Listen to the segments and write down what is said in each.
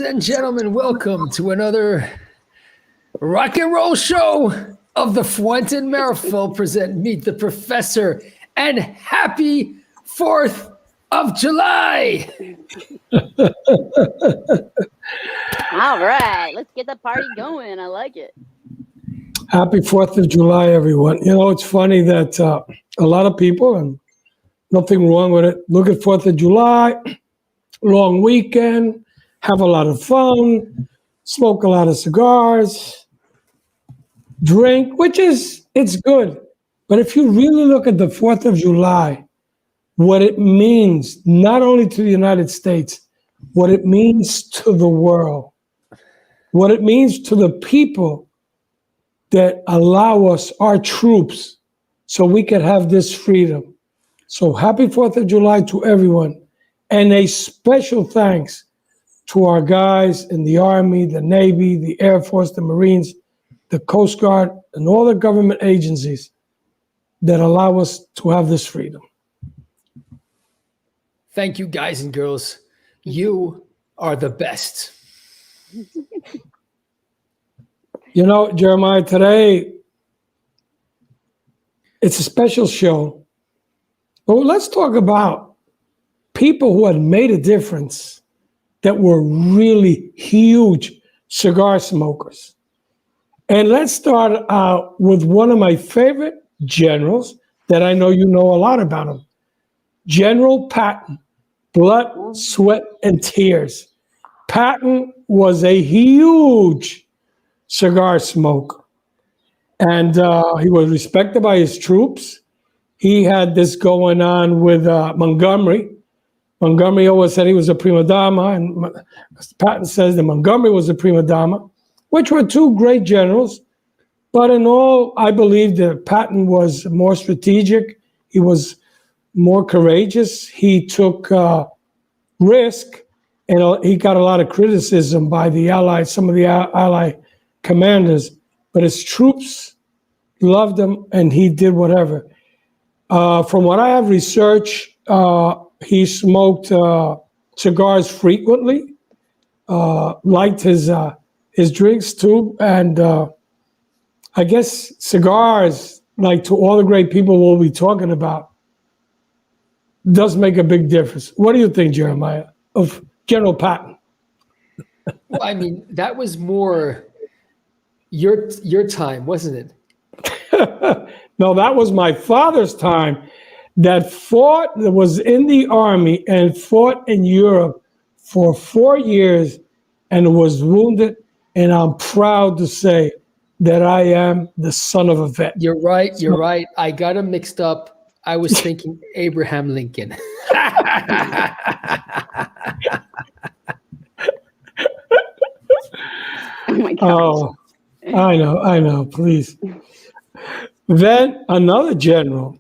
and gentlemen, welcome to another rock and roll show of the Fuente and Meerapfel present Meet the Professor, and happy 4th of July. All right, let's get the party going. I like it. Happy 4th of July, everyone. You know, it's funny that a lot of people, and nothing wrong with it, look at 4th of July, long weekend, have a lot of fun, smoke a lot of cigars, drink, it's good. But if you really look at the 4th of July, what it means, not only to the United States, what it means to the world, what it means to the people that allow us, our troops, so we can have this freedom. So happy 4th of July to everyone. And a special thanks to our guys in the Army, the Navy, the Air Force, the Marines, the Coast Guard, and all the government agencies that allow us to have this freedom. Thank you, guys and girls. You are the best. You know, Jeremiah, today, it's a special show. But let's talk about people who had made a difference that were really huge cigar smokers. And let's start out with one of my favorite generals that I know you know a lot about him. General Patton, blood, sweat, and tears. Patton was a huge cigar smoker. And he was respected by his troops. He had this going on with Montgomery. Montgomery always said he was a prima donna, and Patton says that Montgomery was a prima donna, which were two great generals. But in all, I believe that Patton was more strategic. He was more courageous. He took risk, and he got a lot of criticism by the Allies, some of the Allied commanders. But his troops loved him, and he did whatever. From what I have researched, he smoked cigars frequently, liked his drinks too, and I guess cigars, like to all the great people we'll be talking about, does make a big difference. What do you think, Jeremiah, of General Patton? Well, I mean, that was more your time, wasn't it? No, that was my father's time. That was in the Army and fought in Europe for 4 years and was wounded. And I'm proud to say that I am the son of a vet. You're right. I got him mixed up. I was thinking Abraham Lincoln. Oh my gosh. Oh, I know, please. Then another general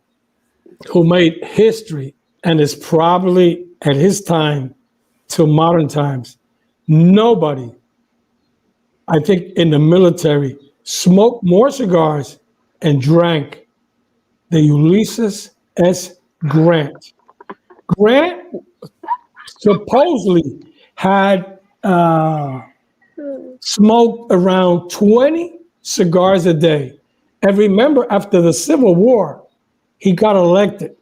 who made history and is probably at his time to modern times. Nobody, I think, in the military smoked more cigars and drank than Ulysses S. Grant. Grant supposedly had smoked around 20 cigars a day. And remember, after the Civil War, he got elected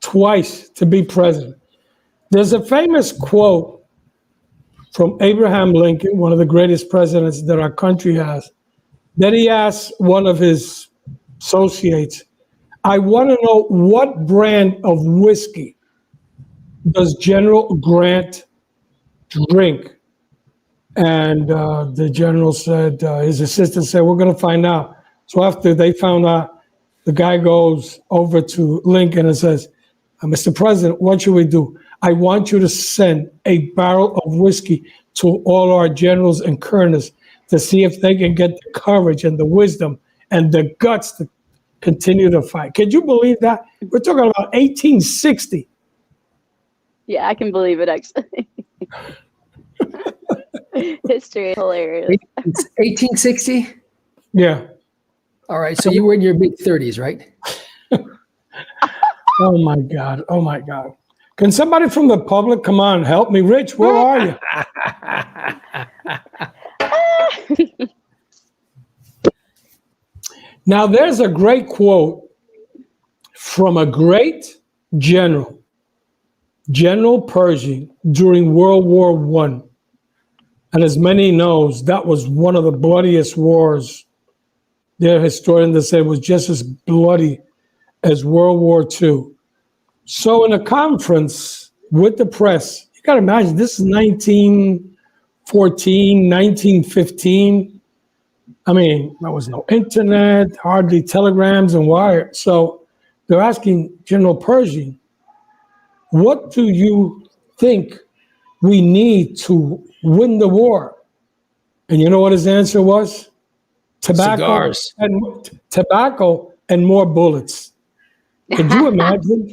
twice to be president. There's a famous quote from Abraham Lincoln, one of the greatest presidents that our country has, that he asked one of his associates, I want to know what brand of whiskey does General Grant drink? And the general said, his assistant said, we're going to find out. So after they found out, the guy goes over to Lincoln and says, Mr. President, what should we do? I want you to send a barrel of whiskey to all our generals and colonels to see if they can get the courage and the wisdom and the guts to continue to fight. Could you believe that? We're talking about 1860. Yeah, I can believe it, actually. History is hilarious. It's 1860? Yeah. All right, so you were in your mid-30s, right? Oh my God. Can somebody from the public come on help me? Rich, where are you? Now, there's a great quote from a great general, General Pershing, during World War I. And as many knows, that was one of the bloodiest wars. There are historians that say it was just as bloody as World War II. So in a conference with the press, you got to imagine, this is 1914, 1915. I mean, there was no internet, hardly telegrams and wires. So they're asking General Pershing, what do you think we need to win the war? And you know what his answer was? Cigars. Tobacco and more bullets. Could you imagine?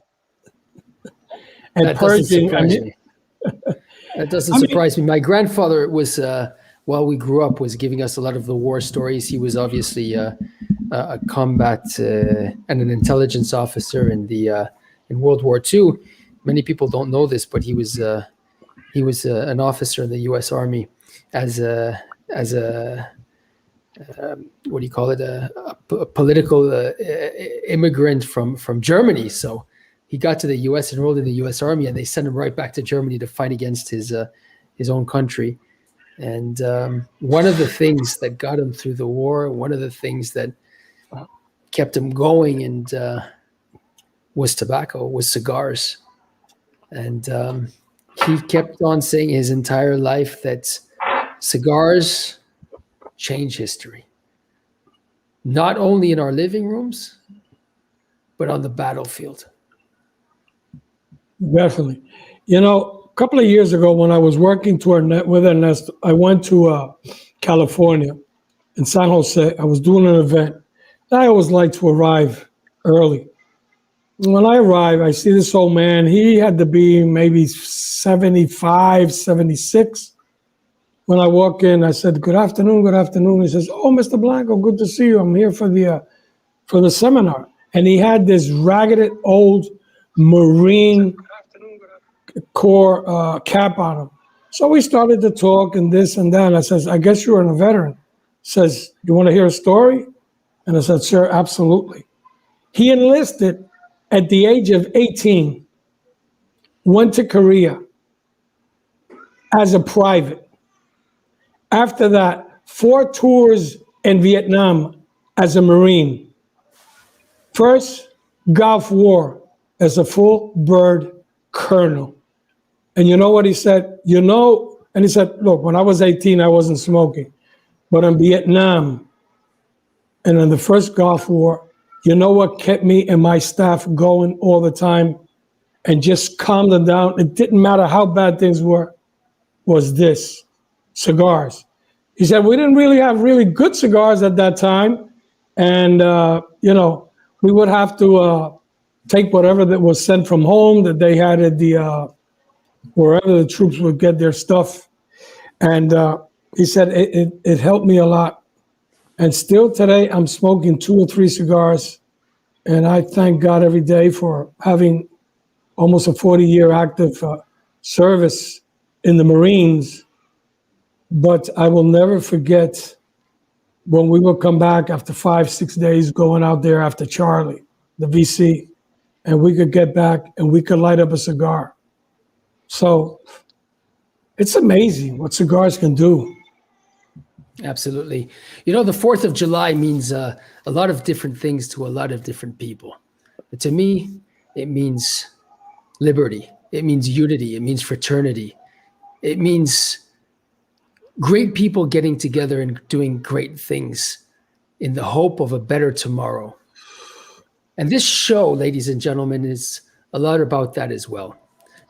And That doesn't Pershing, surprise me. That doesn't surprise me. My grandfather was, while we grew up, was giving us a lot of the war stories. He was obviously a combat and an intelligence officer in World War II. Many people don't know this, but he was an officer in the U.S. Army as a what do you call it, a political immigrant from Germany. So he got to the U.S., enrolled in the U.S. Army, and they sent him right back to Germany to fight against his own country. And one of the things that got him through the war, one of the things that kept him going, and was tobacco, was cigars. And he kept on saying his entire life that cigars change history, not only in our living rooms, but on the battlefield. Definitely. You know, a couple of years ago when I was working with Ernesto, I went to California, in San Jose. I was doing an event. I always like to arrive early. When I arrive, I see this old man. He had to be maybe 75, 76. When I walk in, I said, good afternoon, good afternoon. He says, oh, Mr. Blanco, good to see you. I'm here for the seminar. And he had this ragged old Marine Corps cap on him. So we started to talk and this and that. And I says, I guess you're a veteran. He says, you want to hear a story? And I said, sir, absolutely. He enlisted at the age of 18, went to Korea as a private. After that, 4 tours in Vietnam as a Marine. First Gulf War as a full bird colonel. And you know what he said? And he said, look, when I was 18, I wasn't smoking. But in Vietnam and in the first Gulf War, you know what kept me and my staff going all the time and just calmed them down? It didn't matter how bad things were, was this, cigars. He said, we didn't really have really good cigars at that time. And, we would have to take whatever that was sent from home that they had at wherever the troops would get their stuff. And he said, it helped me a lot. And still today, I'm smoking 2 or 3 cigars. And I thank God every day for having almost a 40-year active service in the Marines. But I will never forget when we would come back after 5-6 days going out there after Charlie, the VC, and we could get back and we could light up a cigar. So it's amazing what cigars can do. Absolutely. You know, the 4th of July means a lot of different things to a lot of different people. But to me, it means liberty. It means unity. It means fraternity. It means great people getting together and doing great things in the hope of a better tomorrow. And this show, ladies and gentlemen, is a lot about that as well.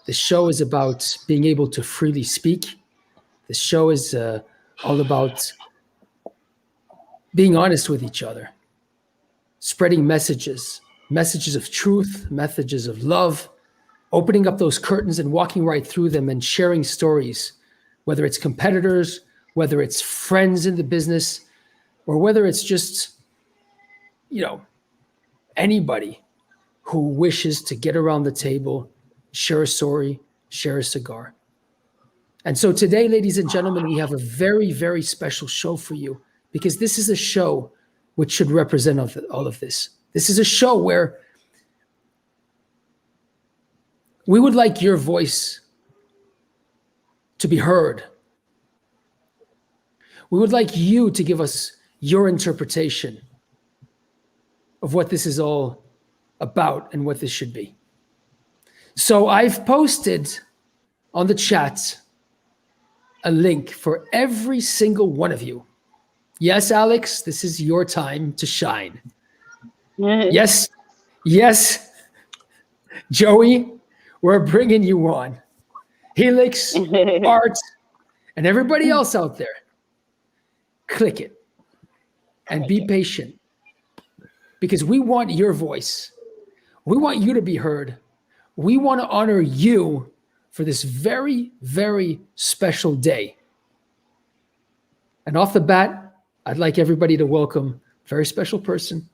The show is about being able to freely speak. The show is all about being honest with each other, spreading messages of truth, messages of love, opening up those curtains and walking right through them and sharing stories, whether it's competitors, whether it's friends in the business, or whether it's just, anybody who wishes to get around the table share a story, share a cigar. And so today, ladies and gentlemen, we have a very, very special show for you, because this is a show which should represent all of this. This is a show where we would like your voice to be heard. We would like you to give us your interpretation of what this is all about and what this should be. So I've posted on the chat a link for every single one of you. Yes, Alex, this is your time to shine. Yes, Joey, we're bringing you on. Helix, Art, and everybody else out there. Click it and be patient, because we want your voice. We want you to be heard. We want to honor you for this very, very special day. And off the bat, I'd like everybody to welcome a very special person,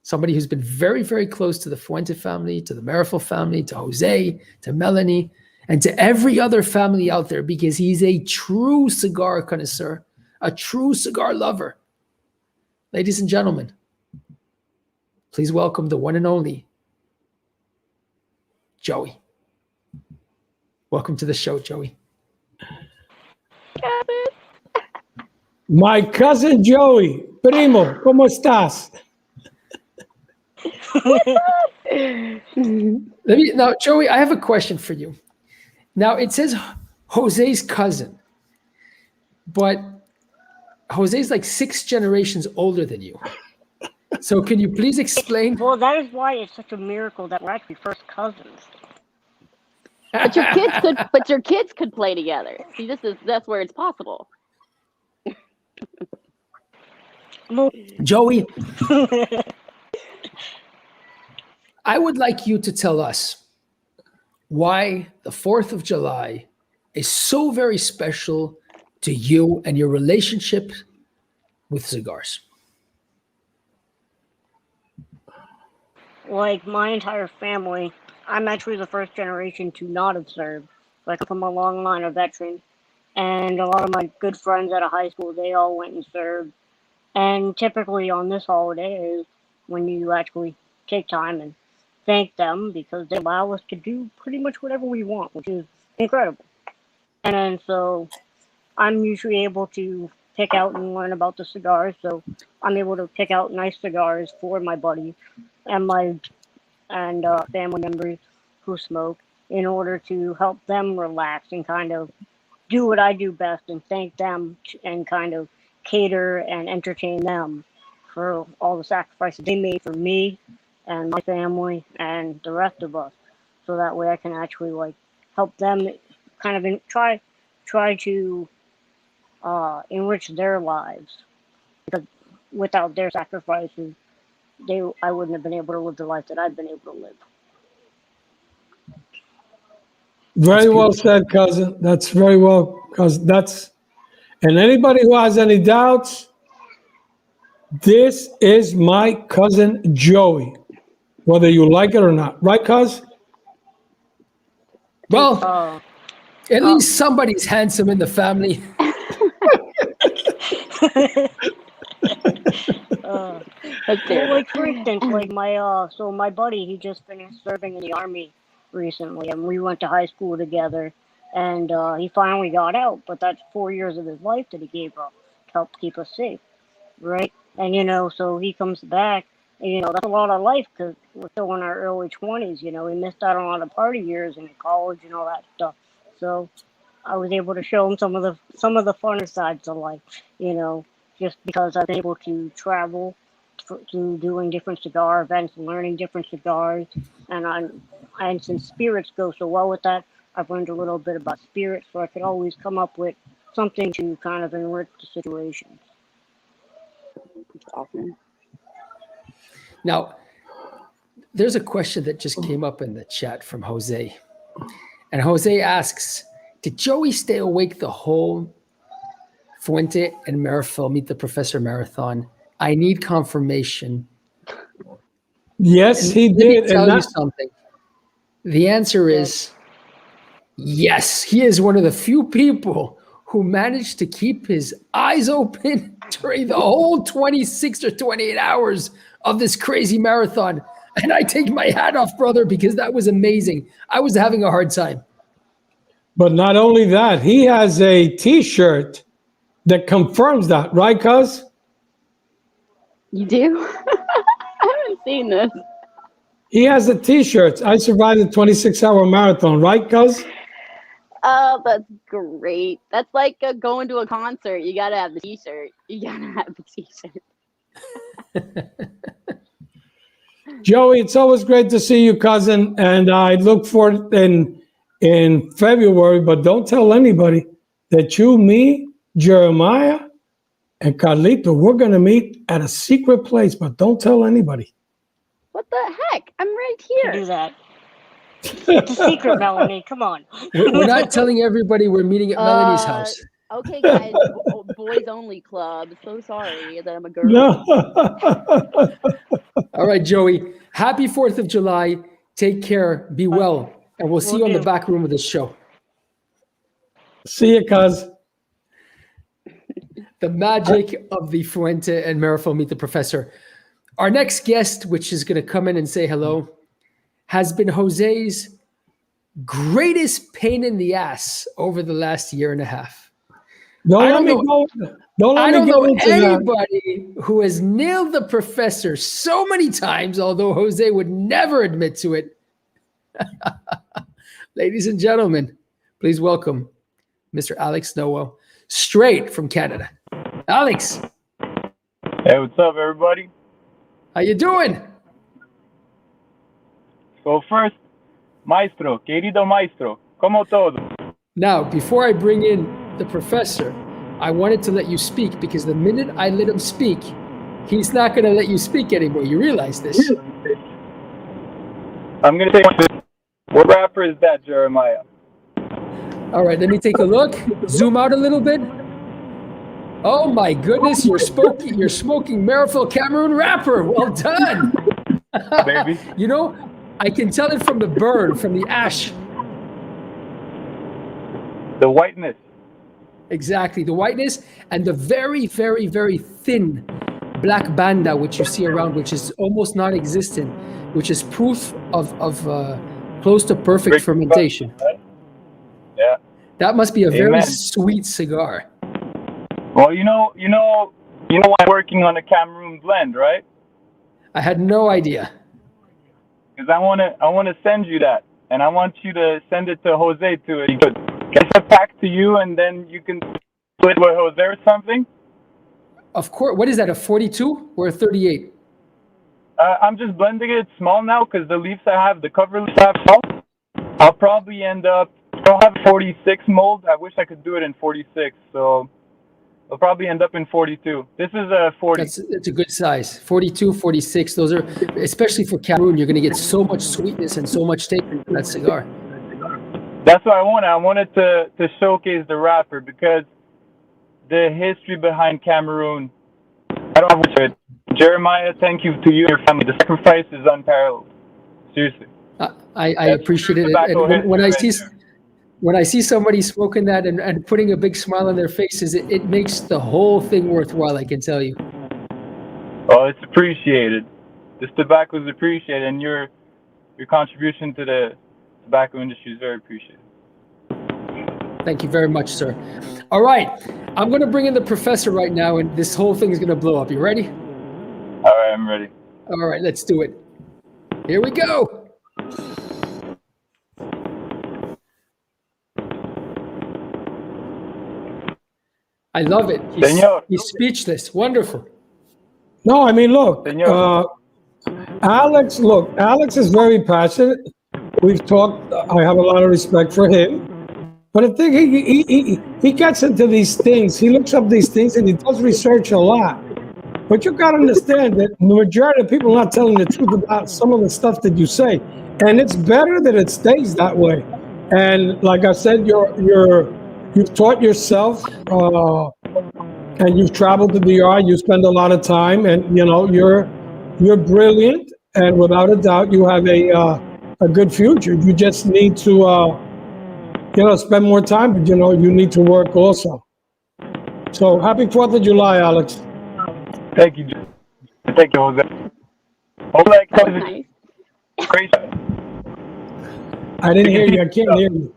somebody who's been very, very close to the Fuente family, to the Meerapfel family, to Jose, to Melanie, and to every other family out there, because he's a true cigar connoisseur, a true cigar lover. Ladies and gentlemen, please welcome the one and only Joey. Welcome to the show, Joey. My cousin Joey. Primo, ¿cómo estás? Now, Joey, I have a question for you. Now, it says Jose's cousin, but Jose's like 6 generations older than you. So can you please explain? Well, that is why it's such a miracle that we're actually first cousins. But your kids could play together. See, that's where it's possible. Joey, I would like you to tell us why the 4th of July is so very special to you and your relationship with cigars. Like my entire family, I'm actually the first generation to not have served. I come from a long line of veterans, and a lot of my good friends out of high school, they all went and served. And typically on this holiday is when you actually take time and thank them, because they allow us to do pretty much whatever we want, which is incredible. And then so I'm usually able to pick out and learn about the cigars, so I'm able to pick out nice cigars for my buddies and my family members who smoke, in order to help them relax and kind of do what I do best and thank them and kind of cater and entertain them for all the sacrifices they made for me and my family and the rest of us. So that way I can actually like help them kind of try to enrich their lives, because without their sacrifices, I wouldn't have been able to live the life that I've been able to live. Very well said, cousin. That's very well, cousin. And anybody who has any doubts, this is my cousin Joey, whether you like it or not. Right, cuz? Well, at least somebody's handsome in the family. Well, like for instance, like my buddy, he just finished serving in the army recently, and we went to high school together, and he finally got out, but that's 4 years of his life that he gave up to help keep us safe, right? And so he comes back, and that's a lot of life, because we're still in our early 20s. We missed out on a lot of party years and college and all that stuff. So I was able to show him some of the funner sides of life, just because I've been able to travel to doing different cigar events, learning different cigars, and since spirits go so well with that, I've learned a little bit about spirits, so I could always come up with something to kind of enrich the situation. That's awesome. Now, there's a question that just came up in the chat from Jose. And Jose asks, did Joey stay awake the whole Fuente and Meerapfel Meet the Professor marathon? I need confirmation. Yes, he Let did. me tell you something. The answer is yes. He is one of the few people who managed to keep his eyes open during the whole 26 or 28 hours of this crazy marathon. And I take my hat off, brother, because that was amazing. I was having a hard time. But not only that, he has a T-shirt that confirms that, right, cuz? You do? I haven't seen this. He has a T-shirt. I survived a 26-hour marathon, right, cuz? Oh, that's great. That's like going to a concert. You gotta have the T-shirt. You gotta have the T-shirt. Joey, it's always great to see you, cousin, and I look forward in February, but don't tell anybody that you, me, Jeremiah, and Carlito, we're going to meet at a secret place, but don't tell anybody. What the heck? I'm right Do here. that. It's a secret, Melanie. Come on. We're not telling everybody we're meeting at Melanie's house. Okay, guys. Boys only club. So sorry that I'm a girl. No. All right, Joey. Happy 4th of July. Take care. Be well. And we'll see you in the back room of the show. See you, cuz. The magic of the Fuente and Meerapfel Meet the Professor. Our next guest, which is going to come in and say hello, has been Jose's greatest pain in the ass over the last year and a half. Don't let me go into anybody who has nailed the professor so many times, although Jose would never admit to it. Ladies and gentlemen, please welcome Mr. Alex Noel, straight from Canada. Alex. Hey, what's up, everybody? How you doing? So first, maestro, querido maestro, como todo? Now, before I bring in the professor, I wanted to let you speak because the minute I let him speak, he's not going to let you speak anymore. You realize this? I'm going to take what rapper is that, Jeremiah? All right, let me take a look. Zoom out a little bit. Oh my goodness, you're smoking Meerapfel Cameroon rapper. Well done. Baby. You know, I can tell it from the burn, from the ash. The whiteness. Exactly, the whiteness and the very, very, very thin black banda which you see around, which is almost non-existent, which is proof of close to perfect fermentation. Right? Yeah. That must be a Amen. very sweet cigar. Well, you know, I'm working on a Cameroon blend, right? I had no idea. Because I want to send you that, and I want you to send it to Jose too. You could get a pack to you, and then you can split with Jose or something. Of course. What is that? A 42 or a 38? I'm just blending it small now because the leaves I have, the cover leaves I have small. I'll probably end up. I don't have 46 mold. I wish I could do it in 46. So I'll probably end up in 42. This is a 40. It's a good size. 42, 46. Those are, especially for Cameroon, you're going to get so much sweetness and so much taste in that cigar. That's what I wanted. I wanted to showcase the wrapper because the history behind Cameroon, I don't have to it. Jeremiah, thank you to you and your family. The sacrifice is unparalleled. Seriously. I appreciate it. And when I see somebody smoking that and putting a big smile on their faces, it makes the whole thing worthwhile, I can tell you. Oh, it's appreciated. This tobacco is appreciated, and your contribution to the tobacco industry is very appreciated. Thank you very much, sir. All right. I'm going to bring in the professor right now, and this whole thing is going to blow up. You ready? All right, I'm ready. All right, let's do it. Here we go. I love it. He's speechless. Wonderful. No, I mean, look, Alex is very passionate. We've talked. I have a lot of respect for him. But I think he gets into these things. He looks up these things and he does research a lot. But you got to understand that the majority of people are not telling the truth about some of the stuff that you say. And it's better that it stays that way. And like I said, you've taught yourself and you've traveled to DR. You spend a lot of time, and you know you're brilliant. And without a doubt, you have a good future. You just need to, spend more time, but you need to work also. So happy 4th of July, Alex. Thank you. Thank you, Jose. Hopefully I That can was nice. Croatia. I didn't hear you. I can't hear you.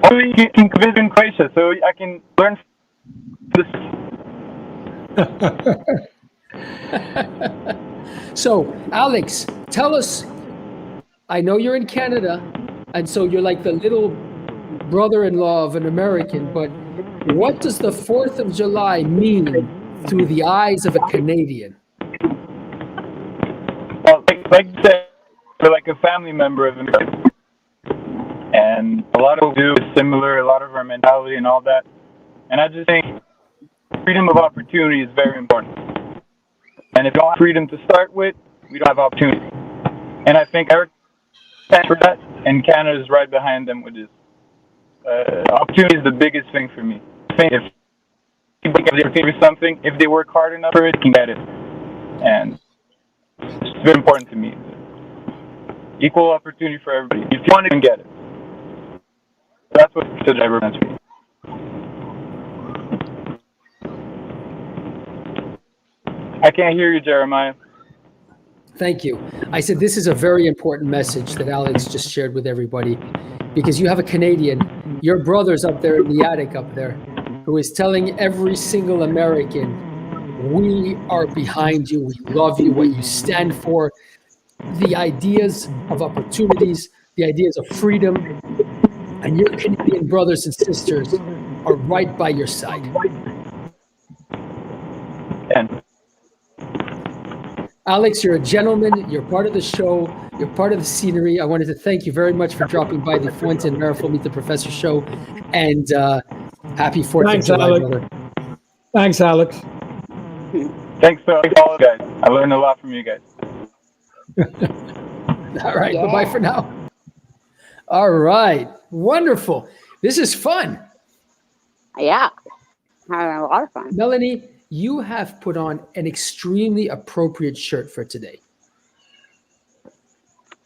Hopefully you can visit in Croatia so I can learn this. So, Alex, tell us. I know you're in Canada, and so you're like the little brother-in-law of an American, but what does the 4th of July mean through the eyes of a Canadian? Well, like you said, we're like a family member of America. And a lot of what we do is similar, a lot of our mentality and all that. And I just think freedom of opportunity is very important. And if you don't have freedom to start with, we don't have opportunity. And I think Eric stands for that, and Canada is right behind them with this. Opportunity is the biggest thing for me. I think if people get the opportunity for something, if they work hard enough for it, they can get it. And it's very important to me. Equal opportunity for everybody. If you want it, you can get it. That's what the driver meant to me. I can't hear you, Jeremiah. Thank you. I said this is a very important message that Alex just shared with everybody, because you have a Canadian, your brother's up there in the attic up there, who is telling every single American, we are behind you, we love you, what you stand for, the ideas of opportunities, the ideas of freedom, and your Canadian brothers and sisters are right by your side. And Alex, you're a gentleman. You're part of the show. You're part of the scenery. I wanted to thank you very much for dropping by the Fuente and Meerapfel Meet the Professor show. And happy 4th of July, Alex. brother. Thanks, Alex. thanks to all you guys. I learned a lot from you guys. All right. Yeah. Bye-bye for now. All right. Wonderful. This is fun. Yeah. Having a lot of fun. Melanie, you have put on an extremely appropriate shirt for today.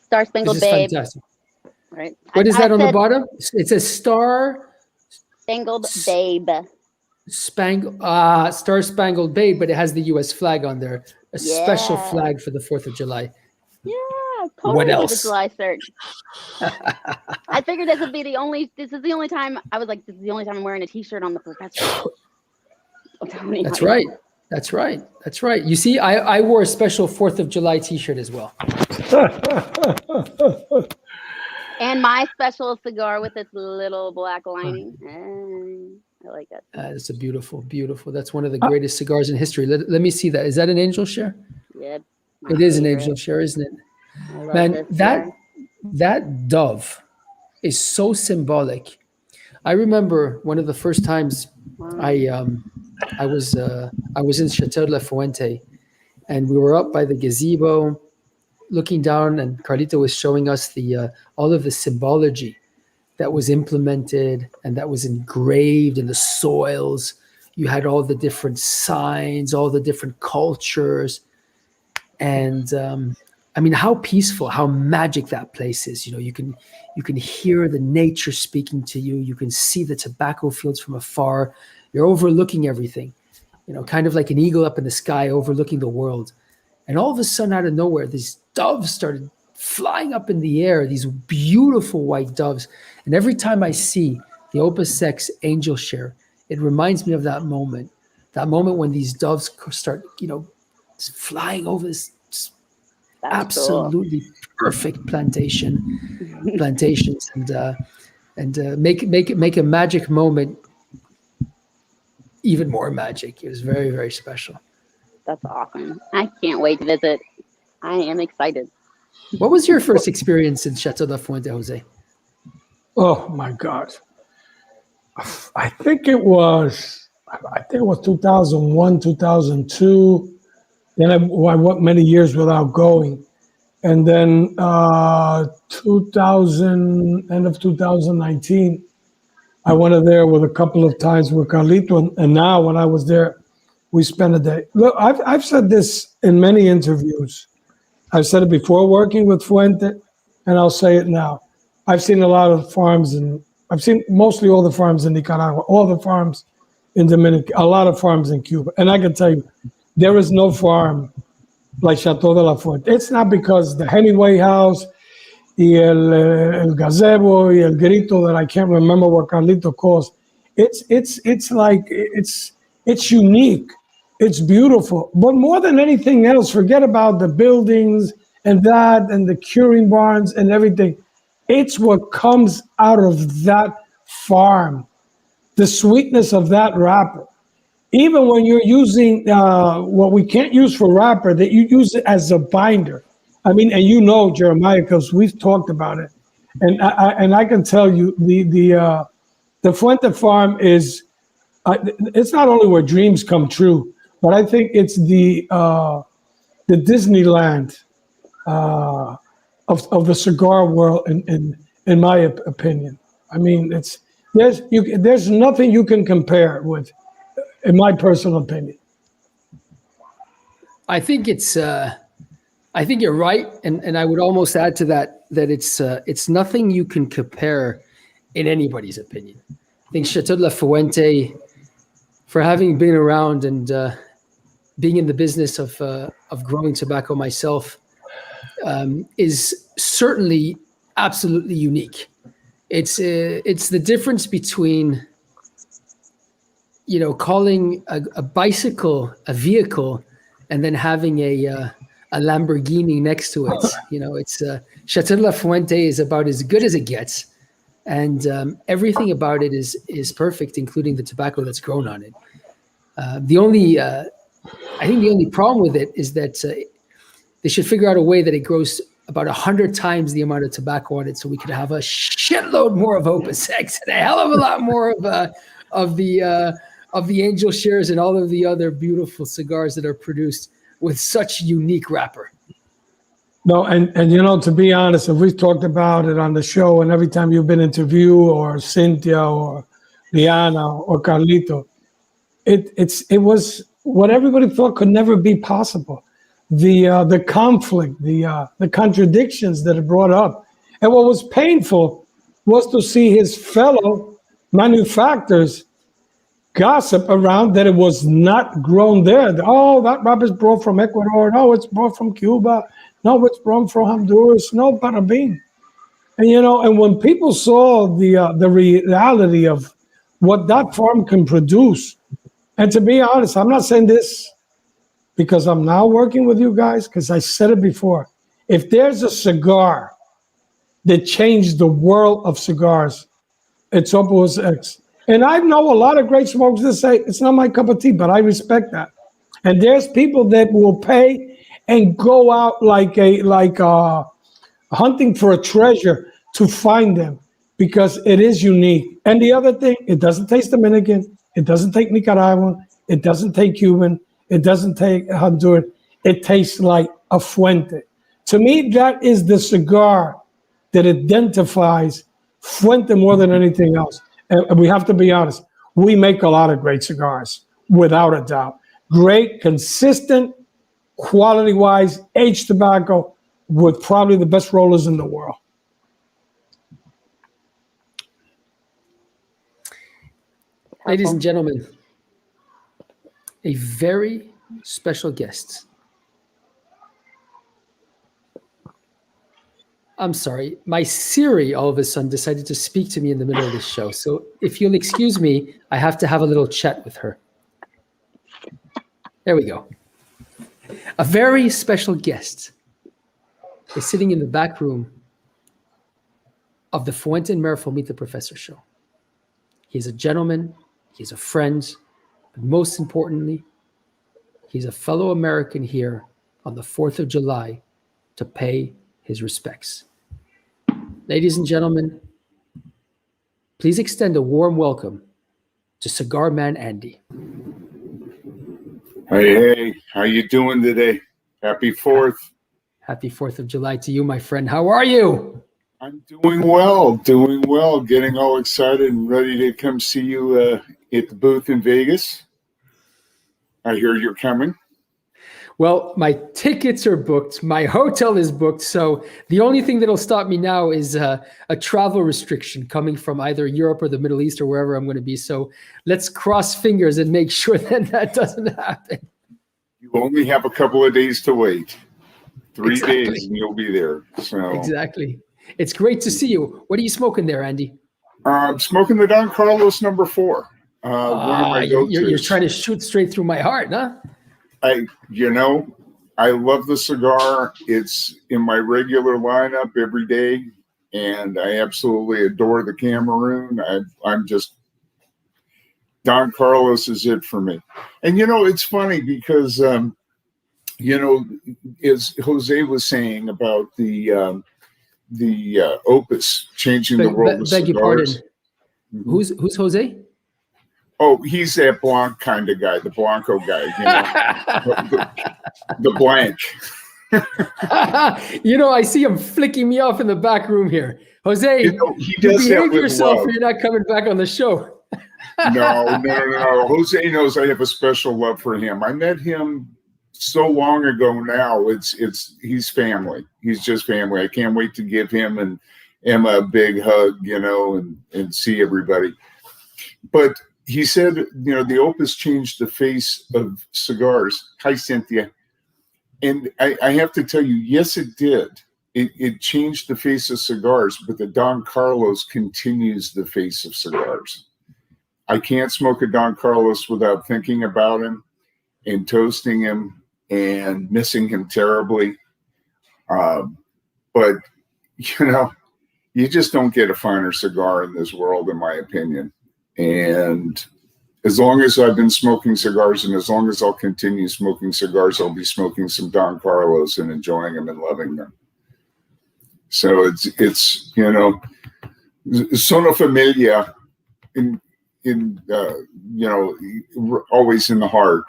Star This Spangled is Babe. fantastic. Right. What is that on the said bottom? It says Star Spangled Babe. Star Spangled Babe, but it has the U.S. flag on there. A special Yeah. flag for the 4th of July. Yeah. Totally What for else? the July shirt. I figured this is the only time I was like, this is the only time I'm wearing a t-shirt on the Professor show. That's right. That's right. That's right. You see, I wore a special 4th of July t-shirt as well. And my special cigar with its little black lining. I like that. It's a beautiful, beautiful. That's one of the greatest cigars in history. Let me see that. Is that an angel share? Yep. It is an angel share, isn't it? I love Man, this that dove is so symbolic. I remember one of the first times I was in Chateau de la Fuente, and we were up by the gazebo, looking down, and Carlito was showing us the all of the symbology that was implemented and that was engraved in the soils. You had all the different signs, all the different cultures, and I mean, how peaceful, how magic that place is. You know, you can hear the nature speaking to you. You can see the tobacco fields from afar. You're overlooking everything, you know, kind of like an eagle up in the sky overlooking the world. And all of a sudden, out of nowhere, these doves started flying up in the air, these beautiful white doves. And every time I see the Opus Sex angel share, it reminds me of that moment when these doves start, you know, flying over this absolutely perfect plantations and make a magic moment even more magic. It was very, very special. That's awesome. I can't wait to visit. I am excited. What was your first experience in Chateau de la Fuente, Jose? Oh my God. I think it was 2001, 2002. Then I went many years without going. And then end of 2019, I went there with a couple of times with Carlito. And now when I was there, we spent a day. Look, I've said this in many interviews. I've said it before working with Fuente. and I'll say it now. I've seen a lot of farms, and I've seen mostly all the farms in Nicaragua, all the farms in Dominican, a lot of farms in Cuba. And I can tell you, there is no farm like Chateau de la Fuente. It's not because the Hemingway house, el gazebo, y el grito that I can't remember what Carlito calls. It's like, it's unique. It's beautiful. But more than anything else, forget about the buildings and that and the curing barns and everything. It's what comes out of that farm, the sweetness of that wrapper. Even when you're using what we can't use for wrapper, that you use it as a binder. I mean, and you know, Jeremiah, because we've talked about it. And I can tell you, the Fuente farm is, it's not only where dreams come true, but I think it's the Disneyland of the cigar world, in my opinion. I mean, there's nothing you can compare with, in my personal opinion. I think I think you're right, and I would almost add to that it's nothing you can compare in anybody's opinion. I think Chateau de la Fuente, for having been around and being in the business of growing tobacco myself, is certainly absolutely unique. It's the difference between, calling a bicycle a vehicle and then having a Lamborghini next to it. It's Chateau de la Fuente is about as good as it gets, and everything about it is perfect, including the tobacco that's grown on it. I think the only problem with it is that they should figure out a way that it grows about 100 times the amount of tobacco on it, so we could have a shitload more of Opus X and a hell of a lot more of the Angel Shares and all of the other beautiful cigars that are produced with such unique wrapper. No, and to be honest, if we've talked about it on the show, and every time you've been interviewed, or Cynthia or Liana or Carlito, it was what everybody thought could never be possible. The conflict, the contradictions that it brought up. And what was painful was to see his fellow manufacturers gossip around that it was not grown there. Oh, that rubber is brought from Ecuador. No, it's brought from Cuba. No, it's brought from Honduras. No, bada bing. And and when people saw the reality of what that farm can produce, and to be honest, I'm not saying this because I'm now working with you guys, because I said it before. If there's a cigar that changed the world of cigars, it's Opus X. And I know a lot of great smokers that say, it's not my cup of tea, but I respect that. And there's people that will pay and go out like hunting for a treasure to find them, because it is unique. And the other thing, it doesn't taste Dominican, it doesn't take Nicaraguan, it doesn't take Cuban, it doesn't take Honduran. It tastes like a Fuente. To me, that is the cigar that identifies Fuente more than anything else. And we have to be honest, we make a lot of great cigars, without a doubt. Great, consistent, quality-wise, aged tobacco with probably the best rollers in the world. Ladies and gentlemen, a very special guest. I'm sorry, my Siri all of a sudden decided to speak to me in the middle of this show. So if you'll excuse me, I have to have a little chat with her. There we go. A very special guest is sitting in the back room of the Fuente and Meerapfel Meet the Professor show. He's a gentleman, he's a friend, but most importantly, he's a fellow American here on the 4th of July to pay his respects. Ladies and gentlemen, please extend a warm welcome to Cigar Man Andy. Hey, how you doing today? Happy 4th. Happy 4th of July to you, my friend. How are you? I'm doing well, getting all excited and ready to come see you at the booth in Vegas. I hear you're coming. Well, my tickets are booked. My hotel is booked. So the only thing that'll stop me now is a travel restriction coming from either Europe or the Middle East or wherever I'm going to be. So let's cross fingers and make sure that doesn't happen. You only have a couple of days to wait. 3 Exactly. days and you'll be there. So Exactly. It's great to see you. What are you smoking there, Andy? I'm smoking the Don Carlos number 4. One of my go-tos. You're trying to shoot straight through my heart, huh? I love the cigar. It's in my regular lineup every day, and I absolutely adore the Cameroon. I'm just Don Carlos is it for me. And it's funny because as Jose was saying about the Opus changing the world of Beg your pardon. cigars. Mm-hmm. Who's Jose? Oh, he's that Blanc kind of guy, the Blanco guy, the blank. I see him flicking me off in the back room here. Jose, he does behave that with yourself love. or you're not coming back on the show. No. Jose knows I have a special love for him. I met him so long ago now. He's family. He's just family. I can't wait to give him and Emma a big hug, and see everybody. But he said, the Opus changed the face of cigars. Hi, Cynthia. And I have to tell you, yes, it did. It changed the face of cigars, but the Don Carlos continues the face of cigars. I can't smoke a Don Carlos without thinking about him and toasting him and missing him terribly. But, you just don't get a finer cigar in this world, in my opinion. And as long as I've been smoking cigars and as long as I'll continue smoking cigars, I'll be smoking some Don Carlos and enjoying them and loving them. So it's sono familia in always in the heart,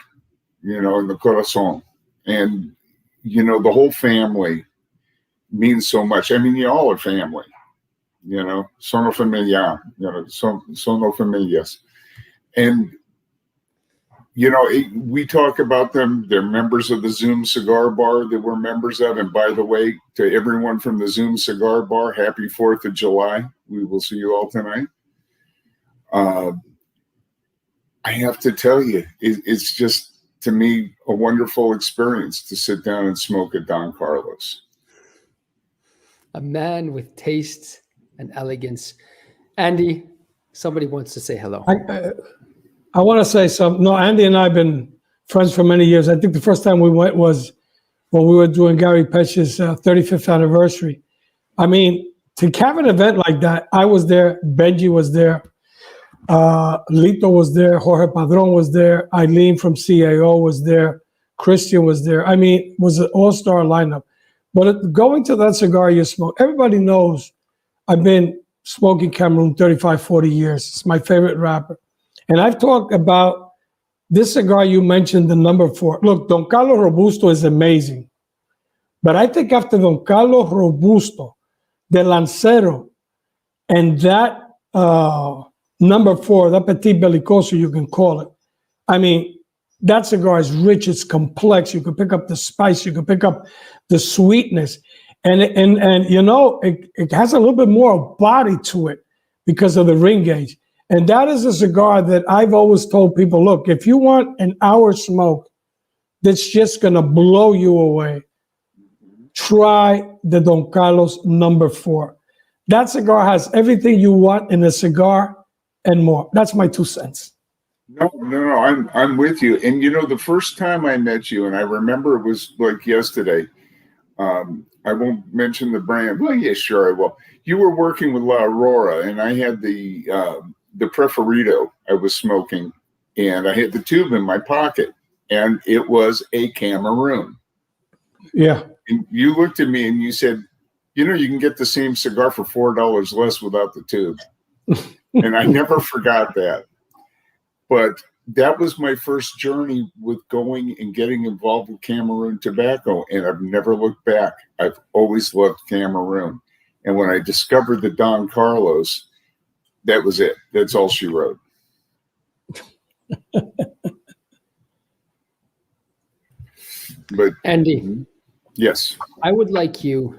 in the corazón. And, the whole family means so much. I mean, you all are family. Sono familia, sono familias. And, we talk about them. They're members of the Zoom Cigar Bar that we're members of. And by the way, to everyone from the Zoom Cigar Bar, happy 4th of July. We will see you all tonight. I have to tell you, it's just, to me, a wonderful experience to sit down and smoke a Don Carlos. A man with taste and elegance. Andy, somebody wants to say hello. I want to say something. No, Andy and I have been friends for many years. I think the first time we went was when we were doing Gary Petch's 35th anniversary. I mean, to have an event like that, I was there, Benji was there, Lito was there, Jorge Padron was there, Eileen from CAO was there, Christian was there. I mean, it was an all-star lineup. But going to that cigar you smoke, everybody knows I've been smoking Cameroon 35, 40 years. It's my favorite wrapper. And I've talked about this cigar you mentioned, the number 4. Look, Don Carlos Robusto is amazing. But I think after Don Carlos Robusto, the Lancero, and that number 4, that Petit Bellicoso, you can call it. I mean, that cigar is rich, it's complex. You can pick up the spice, you can pick up the sweetness. And it has a little bit more body to it because of the ring gauge. And that is a cigar that I've always told people, look, if you want an hour smoke that's just going to blow you away, try the Don Carlos number 4. That cigar has everything you want in a cigar and more. That's my 2 cents. No, I'm with you. And the first time I met you, and I remember it was like yesterday, I won't mention the brand. Well, yeah, sure I will. You were working with La Aurora, and I had the Preferido I was smoking, and I had the tube in my pocket, and it was a Cameroon. Yeah. And you looked at me and you said, you can get the same cigar for $4 less without the tube. And I never forgot that. But that was my first journey with going and getting involved with Cameroon tobacco, and I've never looked back. I've always loved Cameroon. And when I discovered the Don Carlos, that was it. That's all she wrote. But Andy, yes. I would like you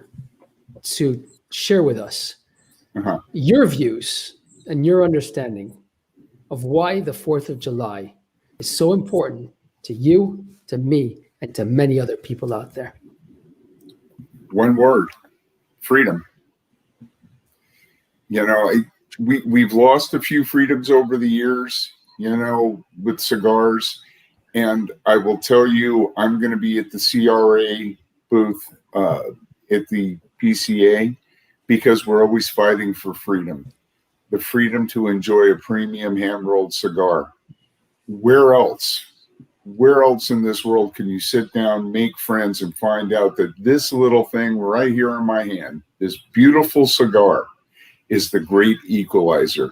to share with us Uh-huh. your views and your understanding of why the 4th of July is so important to you, to me, and to many other people out there. One word: freedom. You know, we've lost a few freedoms over the years, you know, with cigars. And I will tell you, I'm going to be at the CRA booth at the PCA because we're always fighting for freedom. The freedom to enjoy a premium hand-rolled cigar. Where else? Where else in this world can you sit down, make friends, and find out that this little thing right here in my hand, this beautiful cigar, is the great equalizer?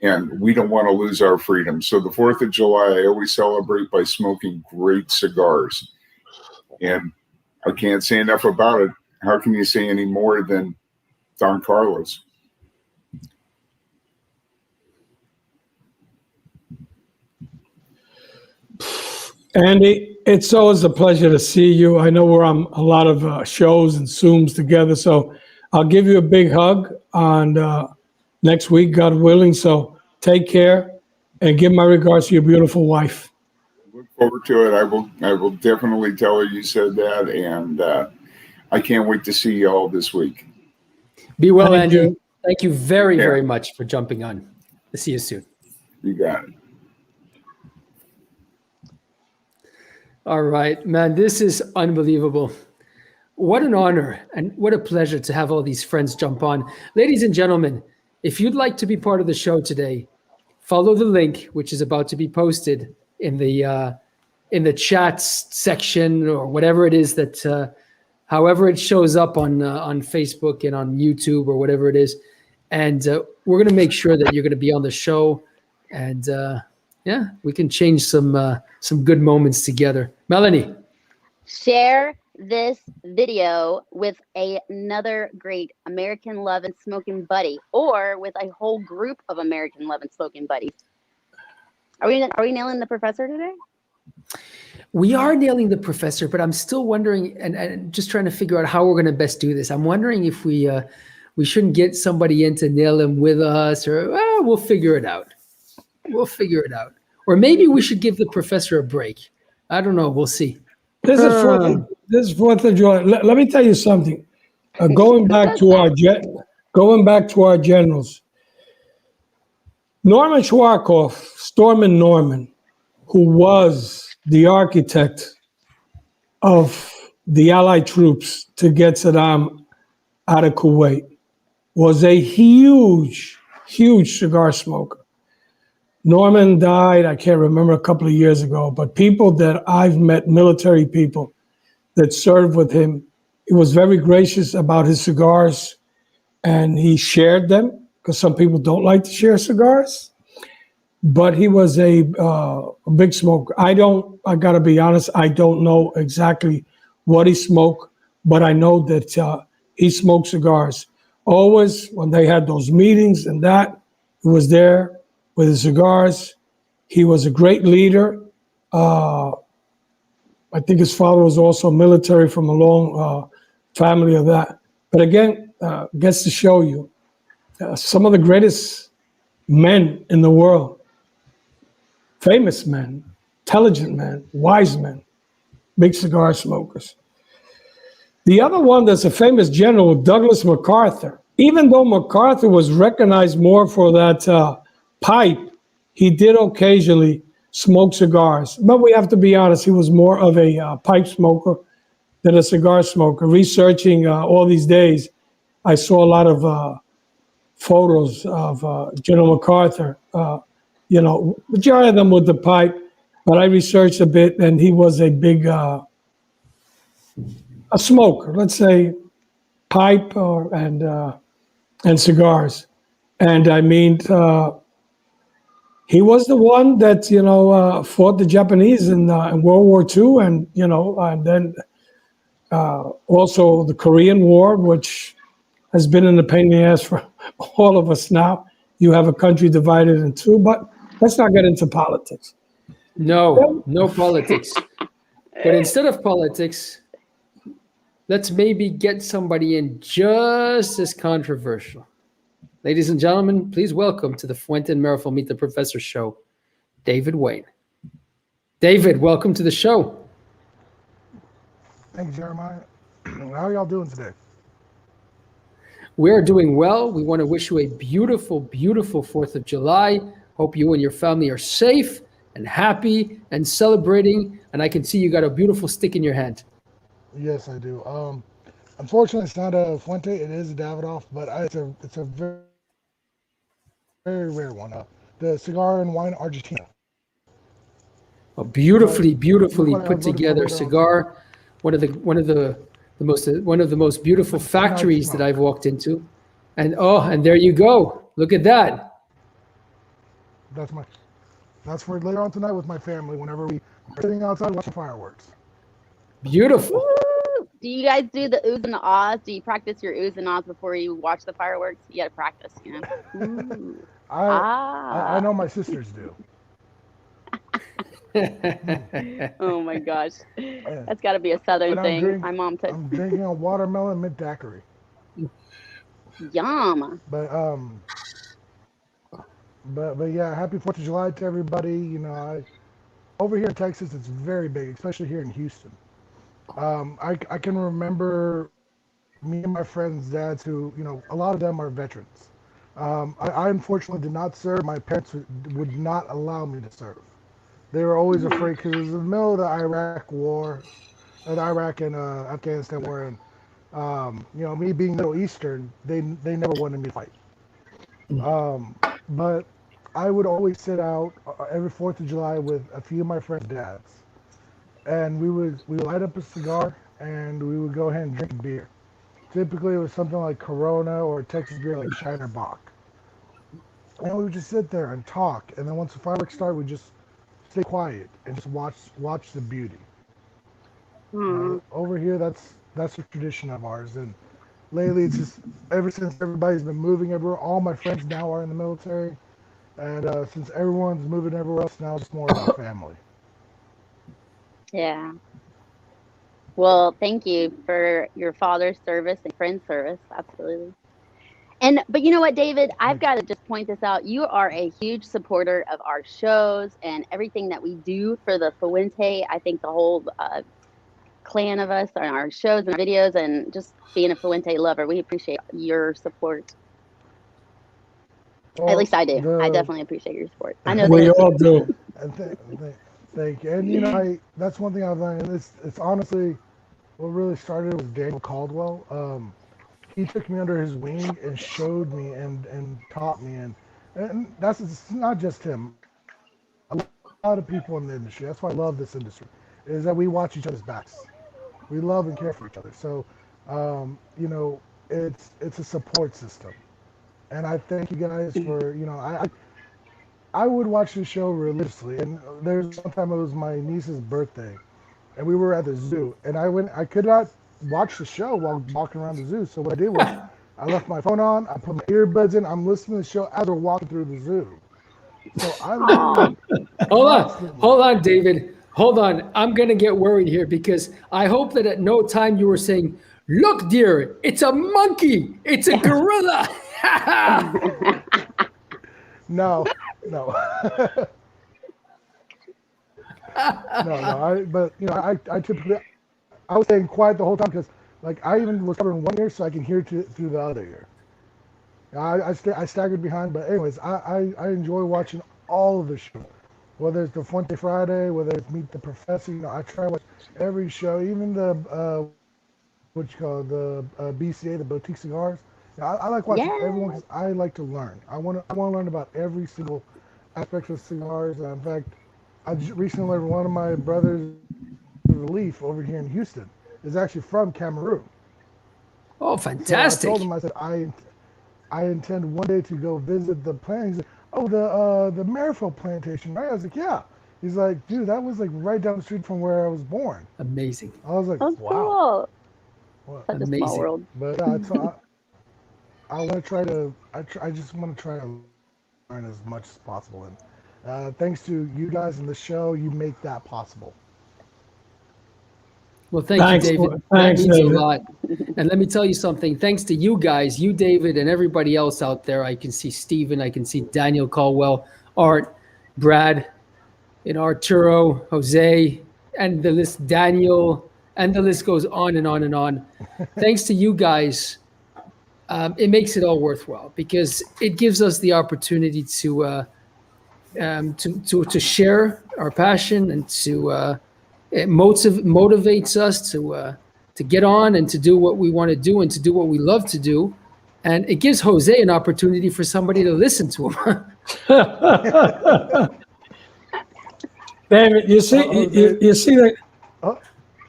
And we don't want to lose our freedom. So the 4th of July, I always celebrate by smoking great cigars. And I can't say enough about it. How can you say any more than Don Carlos? Andy, it's always a pleasure to see you. I know we're on a lot of shows and Zooms together, so I'll give you a big hug on next week, God willing. So take care and give my regards to your beautiful wife. Look forward to it. I will definitely tell her you said that, and I can't wait to see you all this week. Be well, Thank Andy. you. Thank you very, very much for jumping on. I'll see you soon. You got it. All right, man, this is unbelievable. What an honor and what a pleasure to have all these friends jump on. Ladies and gentlemen, if you'd like to be part of the show today, follow the link, which is about to be posted in the chats section or whatever it is that, however it shows up on Facebook and on YouTube or whatever it is. And we're going to make sure that you're going to be on the show. And yeah, we can change some good moments together. Melanie. Share this video with another great American Love and Smoking buddy, or with a whole group of American Love and Smoking buddies. Are we nailing the professor today? We are nailing the professor, but I'm still wondering and just trying to figure out how we're going to best do this. I'm wondering if we shouldn't get somebody in to nail him with us, or we'll figure it out. We'll figure it out. Or maybe we should give the professor a break. I don't know. We'll see. This is 4th of July. Let me tell you something. Going back to our generals, Norman Schwarzkopf, Stormin' Norman, who was the architect of the Allied troops to get Saddam out of Kuwait, was a huge, huge cigar smoker. Norman died, I can't remember, a couple of years ago, but people that I've met, military people that served with him, he was very gracious about his cigars, and he shared them, because some people don't like to share cigars, but he was a big smoker. I gotta be honest, I don't know exactly what he smoked, but I know that he smoked cigars. Always, when they had those meetings and that, he was there with his cigars. He was a great leader. I think his father was also military, from a long family of that. But again, gets to show you some of the greatest men in the world, famous men, intelligent men, wise men, big cigar smokers. The other one that's a famous general, Douglas MacArthur. Even though MacArthur was recognized more for that pipe, he did occasionally smoke cigars. But we have to be honest, he was more of a pipe smoker than a cigar smoker. Researching all these days, I saw a lot of photos of General MacArthur, majority of them with the pipe, but I researched a bit, and he was a big a smoker, let's say pipe and cigars. And I mean, he was the one that, fought the Japanese in World War II, and, and then also the Korean War, which has been in the pain in the ass for all of us now. You have a country divided in two, but let's not get into politics. No politics. But instead of politics, let's maybe get somebody in just as controversial. Ladies and gentlemen, please welcome to the Fuente and Meerapfel Meet the Professor show, David Wayne. David, welcome to the show. Thank you, Jeremiah. How are y'all doing today? We're doing well. We want to wish you a beautiful, beautiful 4th of July. Hope you and your family are safe and happy and celebrating. And I can see you got a beautiful stick in your hand. Yes, I do. Unfortunately, it's not a Fuente. It is a Davidoff, but it's a very, very rare one. The cigar and wine Argentina. A beautifully, beautifully But I put was looking together for later on. cigar. One of the most beautiful factories that I've walked into. And there you go. Look at that. That's for later on tonight with my family. Whenever we are sitting outside watching fireworks. Beautiful. Woo! Do you guys do the oohs and the ahs? Do you practice your oohs and ahs before you watch the fireworks? You got to practice, you know. Ooh. I know my sisters do. Oh my gosh, that's got to be a southern thing. My mom said. I'm drinking a watermelon mint daiquiri. Yum. But yeah, happy 4th of July to everybody. You know, over here in Texas, it's very big, especially here in Houston. I can remember me and my friends' dads who, you know, a lot of them are veterans. I unfortunately did not serve. My parents would not allow me to serve. They were always afraid because it was in the middle of the Iraq war, the Iraq and Afghanistan war, and you know, me being Middle Eastern, they never wanted me to fight. But I would always sit out every 4th of July with a few of my friends' dads, and we would light up a cigar and we would go ahead and drink beer. Typically, it was something like Corona or Texas beer like Shiner Bock, and we would just sit there and talk. And then once the fireworks started, we'd just stay quiet and just watch the beauty. Over here, that's a tradition of ours, and lately it's just ever since everybody's been moving everywhere. All my friends now are in the military, and since everyone's moving everywhere else, now it's more about family. Yeah. Well, thank you for your father's service and friend's service. Absolutely. But you know what, David? I've got to just point this out. You are a huge supporter of our shows and everything that we do for the Fuente. I think the whole clan of us on our shows and our videos, and just being a Fuente lover, we appreciate your support. Well, At least I do. I definitely appreciate your support. I know We they all do. Thank you. And you know, that's one thing I've learned. It's honestly what really started with Daniel Caldwell. He took me under his wing and showed me and taught me, and it's not just him. A lot of people in the industry. That's why I love this industry. Is that we watch each other's backs. We love and care for each other. So, you know, it's a support system, and I thank you guys for, you know, I would watch the show religiously. And there's one time it was my niece's birthday, and we were at the zoo, and I could not watch the show while walking around the zoo. So what I did was I left my phone on, I put my earbuds in, I'm listening to the show as we're walking through the zoo. So I learned Hold on, David. Hold on. I'm going to get worried here because I hope that at no time you were saying, "Look, dear, it's a monkey. It's a gorilla." No. But you know, I typically I was staying quiet the whole time because, like, I even was covering one ear so I can hear through the other ear. I staggered behind, but anyways, I enjoy watching all of the shows, whether it's the Fuente Friday, whether it's Meet the Professor. You know, I try to watch every show, even the what you call it, the BCA, the boutique cigars. You know, I like watching everyone because I like to learn. I want to learn about every single aspect of cigars. In fact, I just recently learned one of my brothers, Leaf, over here in Houston, is actually from Cameroon. Oh, fantastic. So I told him, I said, I intend one day to go visit the plant. He's like, oh, the Meerapfel plantation, right? I was like, yeah. He's like, dude, that was like right down the street from where I was born. Amazing. I was like, that's wow. Cool. Such a small world. But I want to try to, I just want to try to learn as much as possible. And thanks to you guys in the show, you make that possible. Well, thank Thanks, you, David. thanks, that means David. a lot. And let me tell you something. Thanks to you guys, you, David, and everybody else out there. I can see Stephen. I can see Daniel Caldwell, Art, Brad, Arturo, Jose, and the list, Daniel, and the list goes on and on and on. Thanks to you guys, it makes it all worthwhile because it gives us the opportunity to share our passion and it motivates us to get on and to do what we want to do and to do what we love to do. And it gives Jose an opportunity for somebody to listen to him. David, you see, you see that.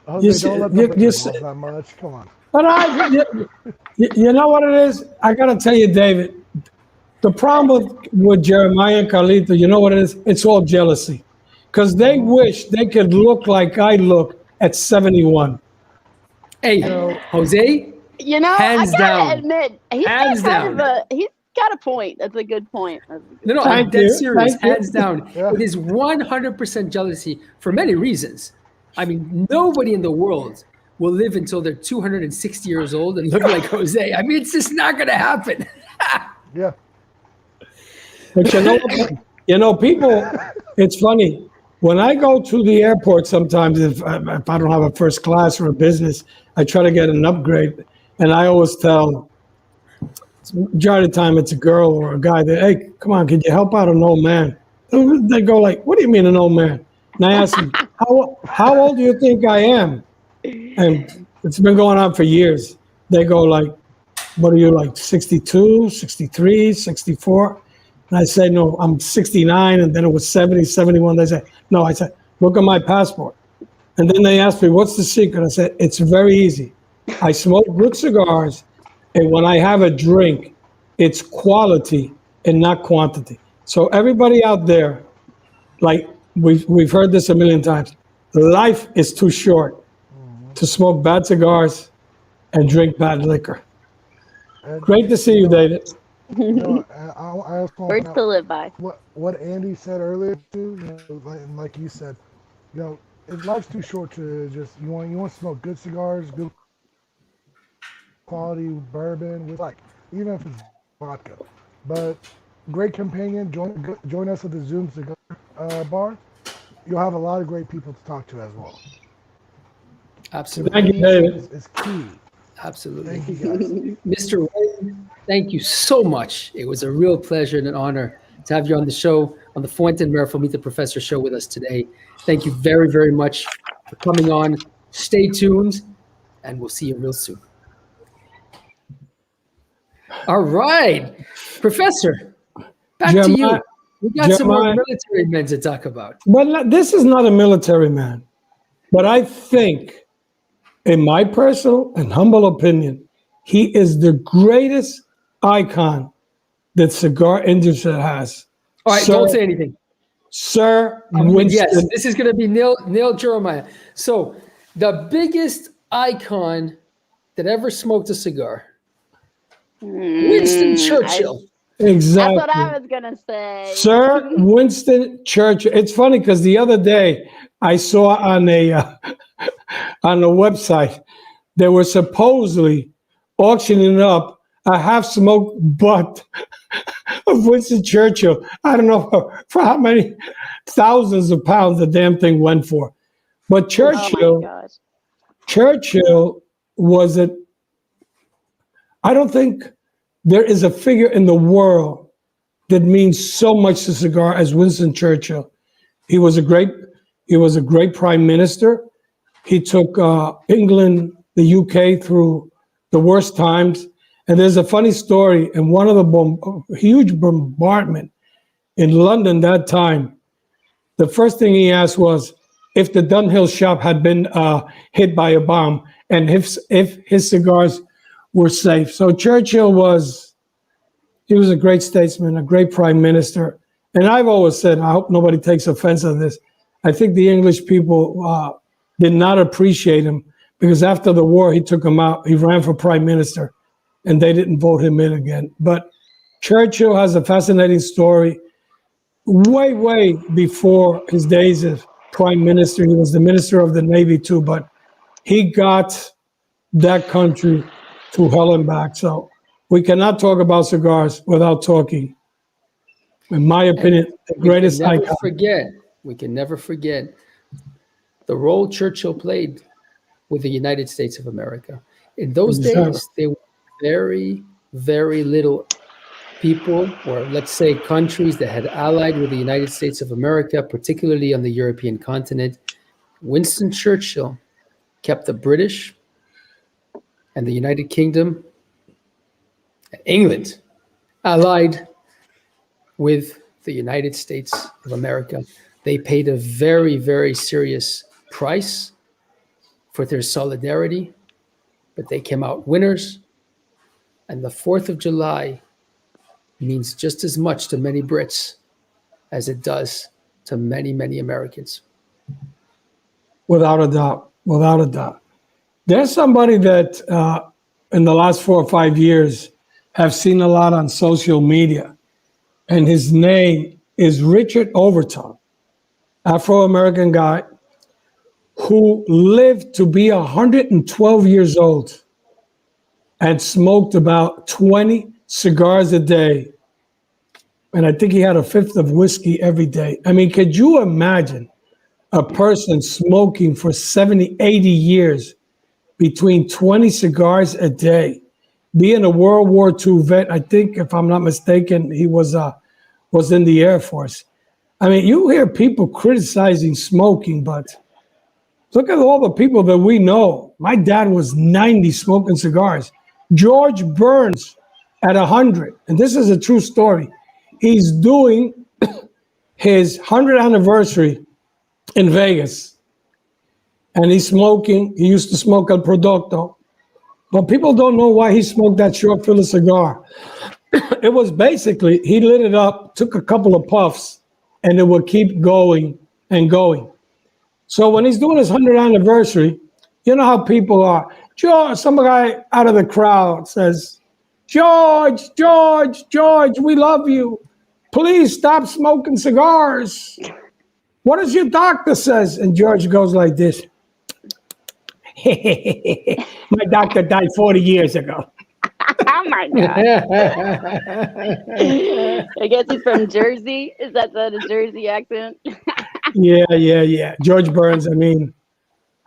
Jose, don't let them involve that much. Come on. But you know what it is? I got to tell you, David, the problem with Jeremiah and Carlito, you know what it is? It's all jealousy. Because they wish they could look like I look at 71. Hey, Jose, hands I gotta down. admit, he's got a point. That's a good point. No, I'm dead serious. Hands down. Yeah. It is 100% jealousy for many reasons. I mean, nobody in the world will live until they're 260 years old and look like Jose. I mean, it's just not going to happen. Yeah. But you know, people, it's funny. When I go to the airport, sometimes if I don't have a first class or a business, I try to get an upgrade. And I always tell, majority of the time it's a girl or a guy that, hey, come on, can you help out an old man? They go like, what do you mean an old man? And I ask them, how old do you think I am? And it's been going on for years. They go like, what are you, like 62, 63, 64? And I say, no, I'm 69. And then it was 70, 71. They say, no. I said, look at my passport. And then they asked me, what's the secret? I said, it's very easy. I smoke good cigars. And when I have a drink, it's quality and not quantity. So everybody out there, like we've heard this a million times, life is too short to smoke bad cigars and drink bad liquor. Great to see you, David. I Words to live by. What Andy said earlier too, like you said, life's too short to just you want to smoke good cigars, good quality bourbon with even if it's vodka. But great companion, join us at the Zoom Cigar Bar. You'll have a lot of great people to talk to as well. Absolutely. Thank you, David. It's key. Absolutely. Thank you, guys. Mr. Wayne, thank you so much. It was a real pleasure and an honor to have you on the show, on the Fuente and Meerapfel Meet the Professor show with us today. Thank you very, very much for coming on. Stay tuned, and we'll see you real soon. All right, Professor, back to you. We got some more military men to talk about. But this is not a military man. But I think, in my personal and humble opinion, he is the greatest icon that cigar industry has. All right, don't say anything. Sir Winston. Yes, this is going to be Neil Jeremiah. So, the biggest icon that ever smoked a cigar, Winston Churchill. Exactly. That's what I was going to say. Sir Winston Churchill. It's funny because the other day I saw on a website they were supposedly auctioning up a half-smoked butt of Winston Churchill. I don't know for how many thousands of pounds the damn thing went for. But Churchill was I don't think there is a figure in the world that means so much to cigar as Winston Churchill. He was a great prime minister. He took England, the UK through the worst times. And there's a funny story in one of the huge bombardment in London that time. The first thing he asked was if the Dunhill shop had been hit by a bomb and if his cigars were safe. So Churchill was a great statesman, a great prime minister. And I've always said, I hope nobody takes offense on this, I think the English people did not appreciate him because after the war, he took him out. He ran for prime minister and they didn't vote him in again. But Churchill has a fascinating story. Way, way before his days as prime minister, he was the minister of the Navy too, but he got that country to hell and back. So we cannot talk about cigars without talking, in my opinion, the greatest icon. We can never forget the role Churchill played with the United States of America. In those days, there were very, very little people, or let's say countries, that had allied with the United States of America, particularly on the European continent. Winston Churchill kept the British and the United Kingdom, England, allied with the United States of America. They paid a very, very serious price for their solidarity, but they came out winners. And the 4th of July means just as much to many Brits as it does to many, many Americans. Without a doubt, without a doubt. There's somebody that in the last 4 or 5 years have seen a lot on social media, and his name is Richard Overton, Afro-American guy who lived to be 112 years old and smoked about 20 cigars a day. And I think he had a fifth of whiskey every day. I mean, could you imagine a person smoking for 70, 80 years between 20 cigars a day, being a World War II vet? I think, if I'm not mistaken, he was in the Air Force. I mean, you hear people criticizing smoking, but look at all the people that we know. My dad was 90 smoking cigars. George Burns at 100, and this is a true story. He's doing his 100th anniversary in Vegas, and he's smoking. He used to smoke El Producto, but people don't know why he smoked that short filler cigar. It was basically, he lit it up, took a couple of puffs, and it would keep going and going. So when he's doing his 100th anniversary, you know how people are. George, some guy out of the crowd says, George, we love you. Please stop smoking cigars. What does your doctor says? And George goes like this. My doctor died 40 years ago. Oh my God. I guess he's from Jersey. Is that the Jersey accent? Yeah. George Burns, I mean,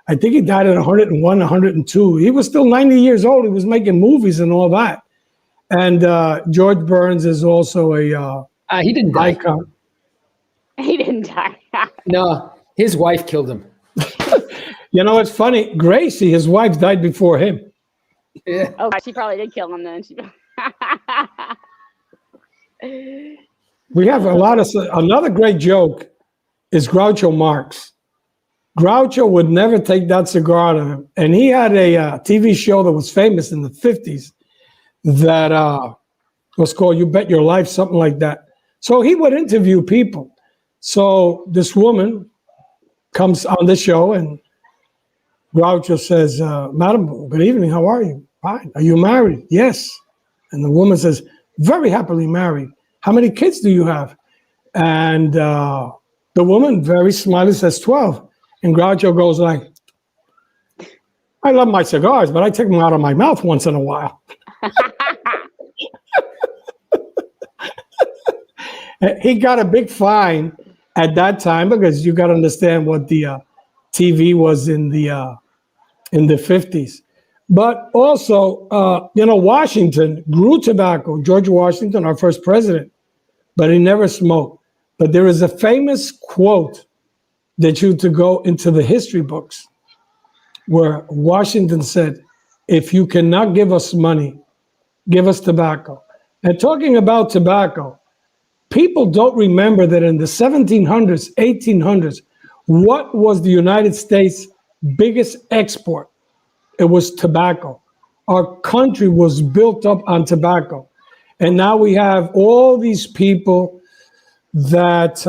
I think he died at 101, 102. He was still 90 years old. He was making movies and all that. And George Burns is also a he didn't die. icon. He didn't die. No, his wife killed him. You know, it's funny. Gracie, his wife, died before him. Yeah. Oh, she probably did kill him then. We have a lot of, another great joke is Groucho Marx. Groucho would never take that cigar out of him. And he had a TV show that was famous in the 50s that was called You Bet Your Life, something like that. So he would interview people. So this woman comes on the show and Groucho says, Madam, good evening, how are you? Fine. Are you married? Yes. And the woman says, very happily married. How many kids do you have? And the woman, very smiley, says 12. And Groucho goes like, I love my cigars, but I take them out of my mouth once in a while. He got a big fine at that time because you got to understand what the TV was in the 50s. But also, Washington grew tobacco. George Washington, our first president, but he never smoked. But there is a famous quote that you to go into the history books where Washington said, if you cannot give us money, give us tobacco. And talking about tobacco, people don't remember that in the 1700s, 1800s, what was the United States' biggest export? It was tobacco. Our country was built up on tobacco. And now we have all these people that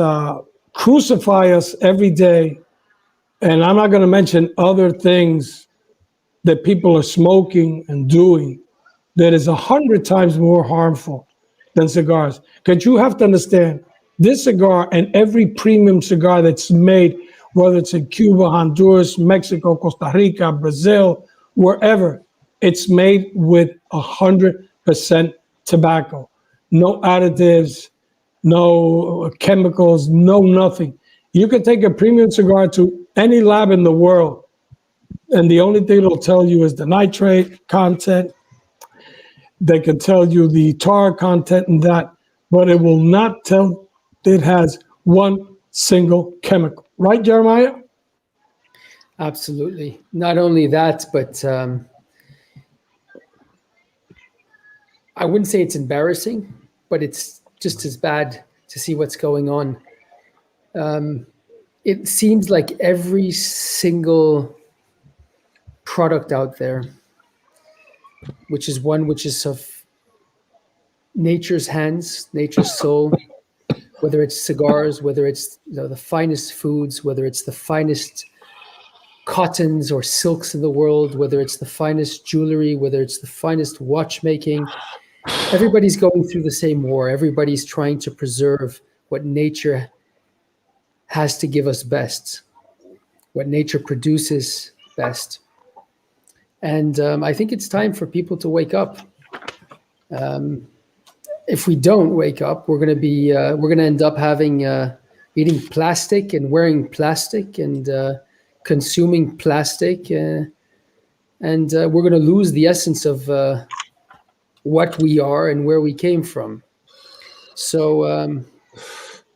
crucify us every day. And I'm not going to mention other things that people are smoking and doing that is 100 times more harmful than cigars. Because you have to understand, this cigar and every premium cigar that's made whether it's in Cuba, Honduras, Mexico, Costa Rica, Brazil, wherever, it's made with 100% tobacco. No additives, no chemicals, no nothing. You can take a premium cigar to any lab in the world, and the only thing it'll tell you is the nitrate content. They can tell you the tar content and that, but it will not tell it has one single chemical. Right, Jeremiah? Absolutely. Not only that, but I wouldn't say it's embarrassing, but it's just as bad to see what's going on. It seems like every single product out there, which is of nature's hands, nature's soul, whether it's cigars, whether it's the finest foods, whether it's the finest cottons or silks in the world, whether it's the finest jewelry, whether it's the finest watchmaking, everybody's going through the same war. Everybody's trying to preserve what nature has to give us best, what nature produces best. And I think it's time for people to wake up. If we don't wake up, we're going to end up eating plastic and wearing plastic and consuming plastic, and we're going to lose the essence of what we are and where we came from. So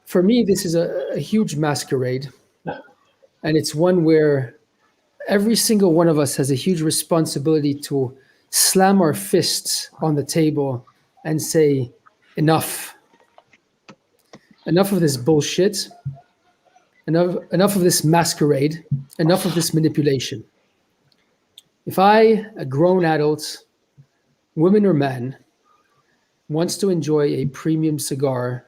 for me, this is a huge masquerade, and it's one where every single one of us has a huge responsibility to slam our fists on the table and say, enough. Enough of this bullshit. Enough of this masquerade. Enough of this manipulation. If I, a grown adult, woman or man, wants to enjoy a premium cigar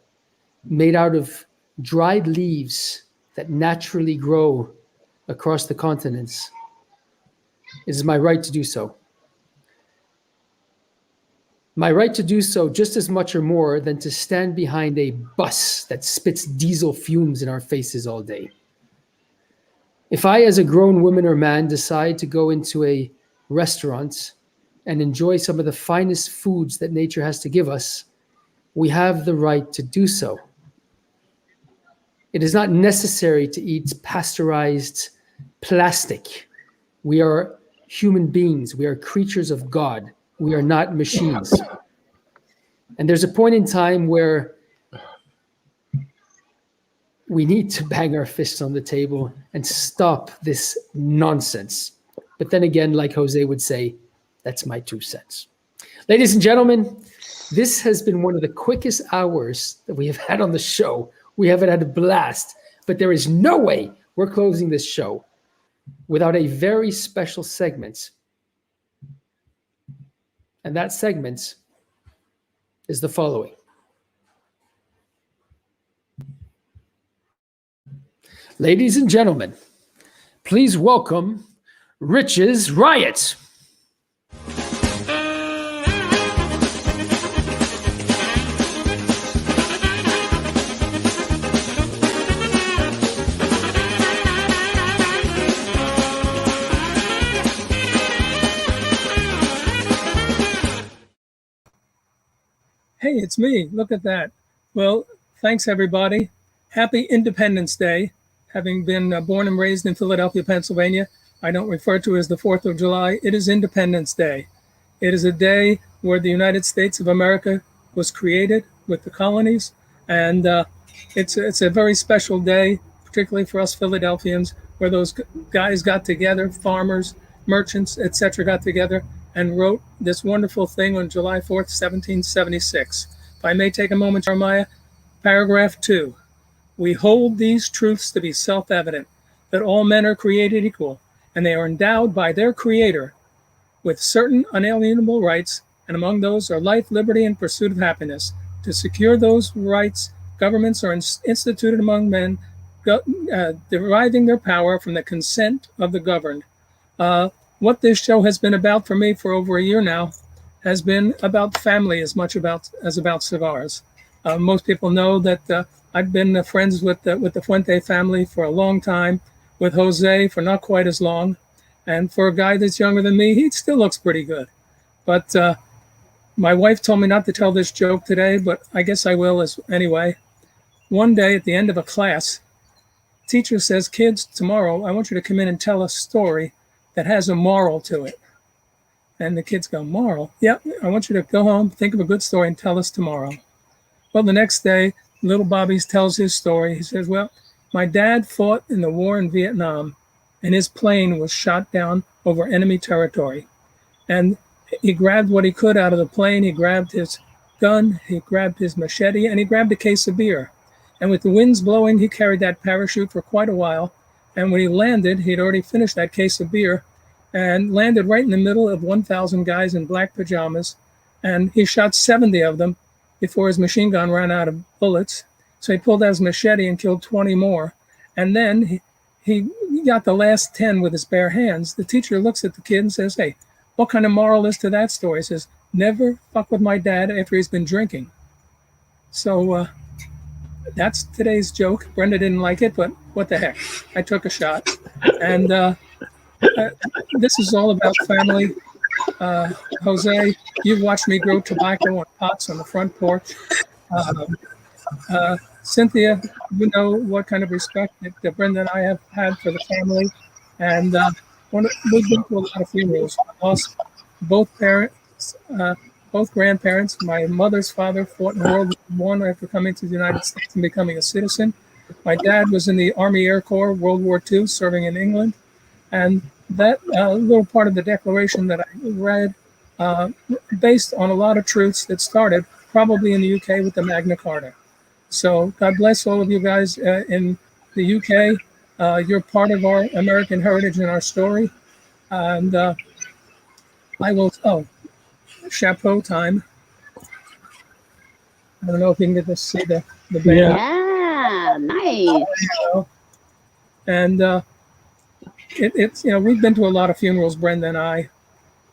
made out of dried leaves that naturally grow across the continents, it is my right to do so. My right to do so just as much or more than to stand behind a bus that spits diesel fumes in our faces all day. If I, as a grown woman or man, decide to go into a restaurant and enjoy some of the finest foods that nature has to give us, we have the right to do so. It is not necessary to eat pasteurized plastic. We are human beings. We are creatures of God. We are not machines. And there's a point in time where we need to bang our fists on the table and stop this nonsense. But then again, like Jose would say, that's my 2 cents. Ladies and gentlemen, this has been one of the quickest hours that we have had on the show. We haven't had a blast, but there is no way we're closing this show without a very special segment. And that segment is the following. Ladies and gentlemen, please welcome Rich's Riot. Hey, it's me. Look at that. Well, thanks, everybody. Happy Independence Day. Having been born and raised in Philadelphia, Pennsylvania, I don't refer to it as the 4th of July. It is Independence Day. It is a day where the United States of America was created with the colonies. And it's a very special day, particularly for us Philadelphians, where those guys got together, farmers, merchants, etc., got together and wrote this wonderful thing on July 4th, 1776. If I may take a moment, Jeremiah, paragraph 2. We hold these truths to be self-evident, that all men are created equal, and they are endowed by their Creator with certain unalienable rights, and among those are life, liberty, and pursuit of happiness. To secure those rights, governments are instituted among men, deriving their power from the consent of the governed. What this show has been about for me for over a year now has been about family as much as about cigars. Most people know that I've been friends with the Fuente family for a long time. with Jose for not quite as long. And for a guy that's younger than me, he still looks pretty good. But my wife told me not to tell this joke today, but I guess I will anyway. One day at the end of a class, teacher says, kids, tomorrow I want you to come in and tell a story that has a moral to it. And the kids go, moral? Yep, I want you to go home, think of a good story, and tell us tomorrow. Well, the next day, little Bobby tells his story. He says, well, my dad fought in the war in Vietnam, and his plane was shot down over enemy territory. And he grabbed what he could out of the plane. He grabbed his gun, he grabbed his machete, and he grabbed a case of beer. And with the winds blowing, he carried that parachute for quite a while. And when he landed, he'd already finished that case of beer and landed right in the middle of 1,000 guys in black pajamas. And he shot 70 of them before his machine gun ran out of bullets. So he pulled out his machete and killed 20 more. And then he got the last 10 with his bare hands. The teacher looks at the kid and says, hey, what kind of moral is to that story? He says, never fuck with my dad after he's been drinking. So that's today's joke. Brenda didn't like it, but what the heck? I took a shot. And this is all about family. Jose, you've watched me grow tobacco on pots on the front porch. Cynthia, you know what kind of respect that Brenda and I have had for the family. And we've been to a lot of funerals. I lost both parents, both grandparents. My mother's father fought in World War I after coming to the United States and becoming a citizen. My dad was in the Army Air Corps, World War II, serving in England. And that little part of the Declaration that I read, based on a lot of truths that started probably in the UK with the Magna Carta. So God bless all of you guys in the UK. You're part of our American heritage and our story. And I will, chapeau time. I don't know if you can get to see the band. Yeah, nice. And it's, we've been to a lot of funerals, Brenda and I,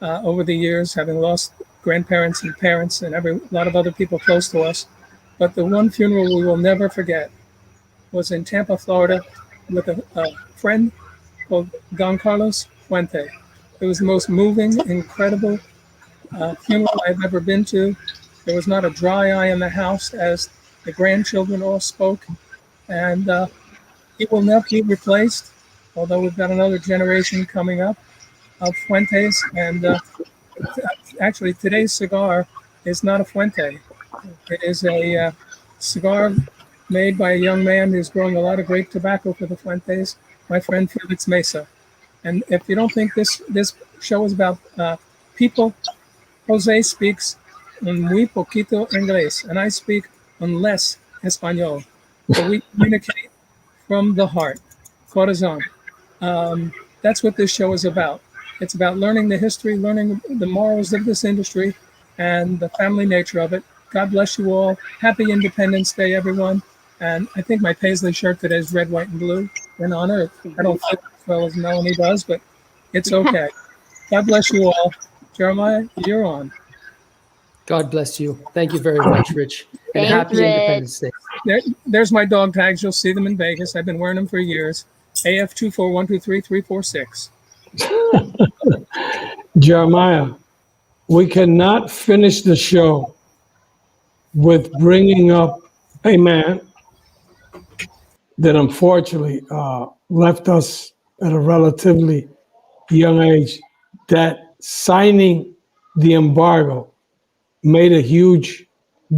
over the years, having lost grandparents and parents and a lot of other people close to us. But the one funeral we will never forget was in Tampa, Florida, with a friend called Don Carlos Fuente. It was the most moving, incredible funeral I've ever been to. There was not a dry eye in the house as the grandchildren all spoke. And he will never be replaced, although we've got another generation coming up of Fuentes. And actually, today's cigar is not a Fuente. It is a cigar made by a young man who's growing a lot of grape tobacco for the Fuentes, my friend Felix Mesa. And if you don't think this show is about people, Jose speaks un muy poquito inglés, and I speak un less español. So we communicate from the heart, corazón. That's what this show is about. It's about learning the history, learning the morals of this industry, and the family nature of it. God bless you all. Happy Independence Day, everyone. And I think my Paisley shirt today is red, white, and blue in honor. I don't fit as well as Melanie does, but it's okay. God bless you all. Jeremiah, you're on. God bless you. Thank you very much, Rich. And Thanks, happy Rich. Independence Day. There's my dog tags. You'll see them in Vegas. I've been wearing them for years. AF241233346. Jeremiah, we cannot finish the show with bringing up a man that unfortunately left us at a relatively young age, that signing the embargo made a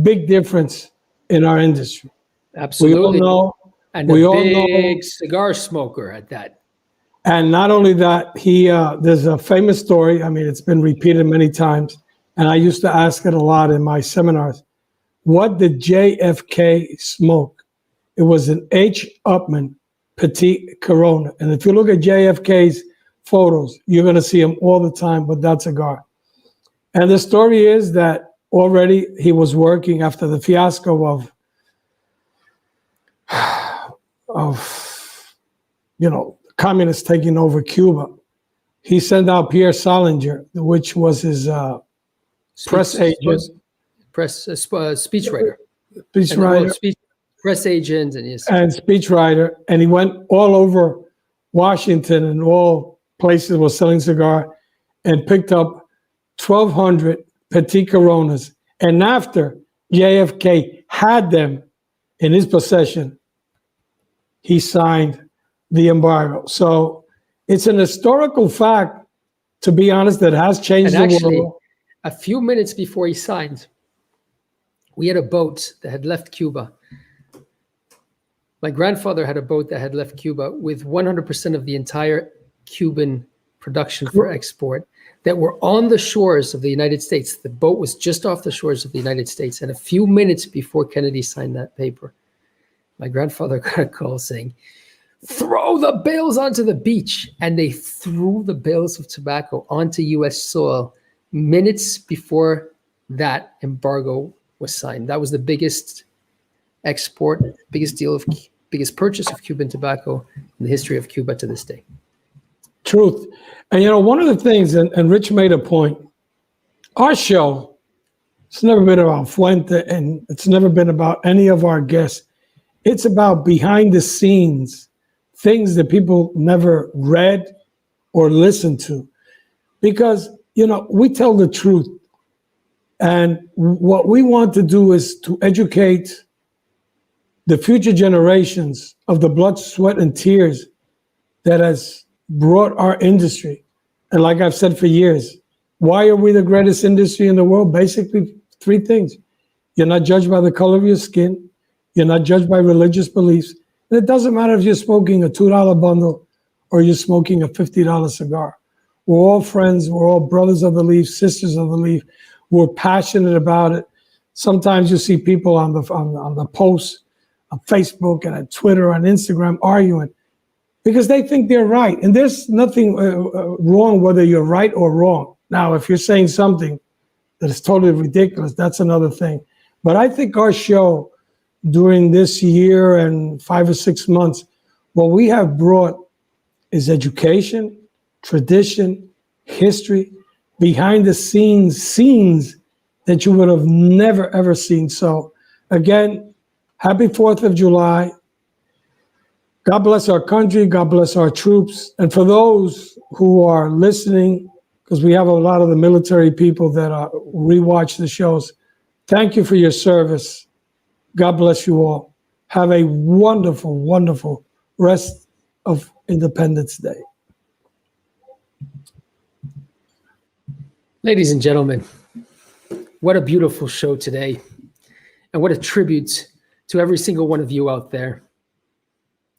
big difference in our industry. Absolutely. We all know, And we a all big know, cigar smoker at that. and not only that, there's a famous story. I mean, it's been repeated many times, and I used to ask it a lot in my seminars. What did JFK smoke? It was an H. Upmann Petite Corona. And if you look at JFK's photos, you're going to see him all the time with that cigar. And the story is that already he was working after the fiasco of communists taking over Cuba. He sent out Pierre Salinger, which was his press agent. Speechwriter. Speechwriter. Press agent and yes. And speechwriter. And he went all over Washington, and all places were selling cigar, and picked up 1,200 Petit Coronas. And after JFK had them in his possession, he signed the embargo. So it's an historical fact, to be honest, that has changed And the actually, world. a few minutes before he signed, we had a boat that had left Cuba. My grandfather had a boat that had left Cuba with 100% of the entire Cuban production for export that were on the shores of the United States. The boat was just off the shores of the United States. And a few minutes before Kennedy signed that paper, my grandfather got a call saying, throw the bales onto the beach. And they threw the bales of tobacco onto US soil minutes before that embargo was signed. That was the biggest export, biggest purchase of Cuban tobacco in the history of Cuba to this day. Truth. And, one of the things, and Rich made a point, our show, it's never been about Fuente, and it's never been about any of our guests. It's about behind the scenes, things that people never read or listened to. Because, we tell the truth. And what we want to do is to educate the future generations of the blood, sweat, and tears that has brought our industry. And like I've said for years, why are we the greatest industry in the world? Basically, three things. You're not judged by the color of your skin. You're not judged by religious beliefs. And it doesn't matter if you're smoking a $2 bundle or you're smoking a $50 cigar. We're all friends. We're all brothers of the leaf, sisters of the leaf. We're passionate about it. Sometimes you see people on the posts on Facebook and on Twitter and Instagram arguing because they think they're right. And there's nothing wrong whether you're right or wrong. Now, if you're saying something that is totally ridiculous, that's another thing. But I think our show during this year and 5 or 6 months, what we have brought is education, tradition, history, behind the scenes that you would have never, ever seen. So again, happy 4th of July. God bless our country. God bless our troops. And for those who are listening, because we have a lot of the military people that rewatch the shows, thank you for your service. God bless you all. Have a wonderful, wonderful rest of Independence Day. Ladies and gentlemen, what a beautiful show today. And what a tribute to every single one of you out there.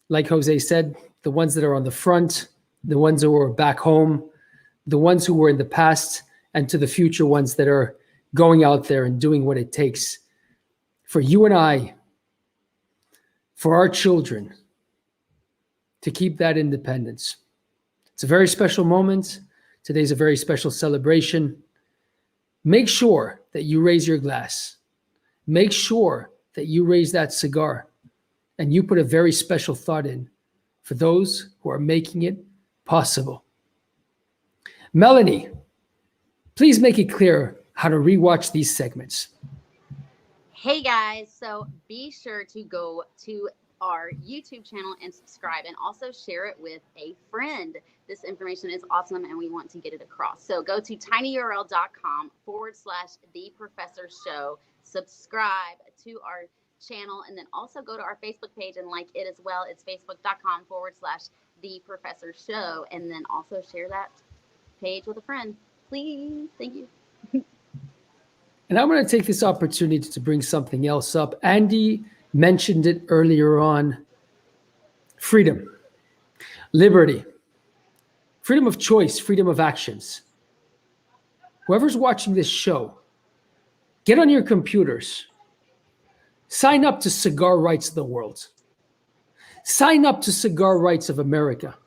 Like Jose said, the ones that are on the front, the ones who are back home, the ones who were in the past, and to the future ones that are going out there and doing what it takes for you and I, for our children, to keep that independence. It's a very special moment. Today's a very special celebration. Make sure that you raise your glass. Make sure that you raise that cigar and you put a very special thought in for those who are making it possible. Melanie, please make it clear how to rewatch these segments. Hey guys, so be sure to go to our YouTube channel and subscribe, and also share it with a friend. This information is awesome and we want to get it across. So go to tinyurl.com/The Professor Show, subscribe to our channel, and then also go to our Facebook page and like it as well. It's facebook.com/The Professor Show, and then also share that page with a friend. Please. Thank you. And I'm going to take this opportunity to bring something else up. Andy mentioned it earlier on. Freedom, liberty, freedom of choice, freedom of actions. Whoever's watching this show, get on your computers. Sign up to Cigar Rights of the World. Sign up to Cigar Rights of America.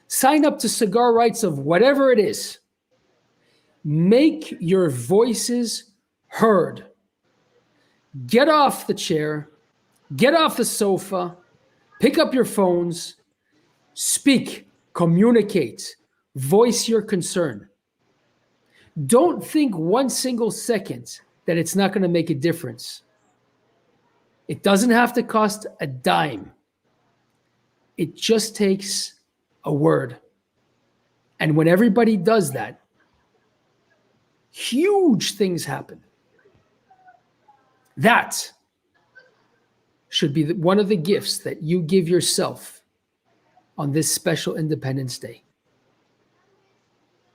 Sign up to Cigar Rights of whatever it is. Make your voices heard. Get off the chair. Get off the sofa. Pick up your phones. Speak. Communicate. Voice your concern. Don't think one single second that it's not going to make a difference. It doesn't have to cost a dime. It just takes a word. And when everybody does that, huge things happen. That should be one of the gifts that you give yourself on this special Independence Day.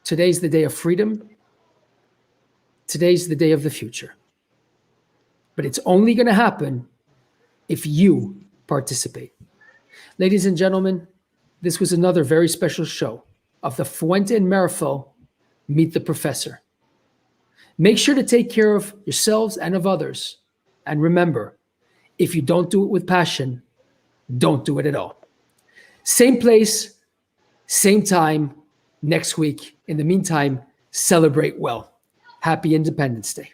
Today's the day of freedom. Today's the day of the future. But it's only going to happen if you participate. Ladies and gentlemen, this was another very special show of the Fuente and Meerapfel Meet the Professor. Make sure to take care of yourselves and of others. And remember, if you don't do it with passion, don't do it at all. Same place, same time next week. In the meantime, celebrate well. Happy Independence Day.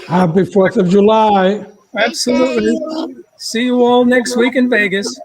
Happy 4th of July. Absolutely. See you all next week in Vegas.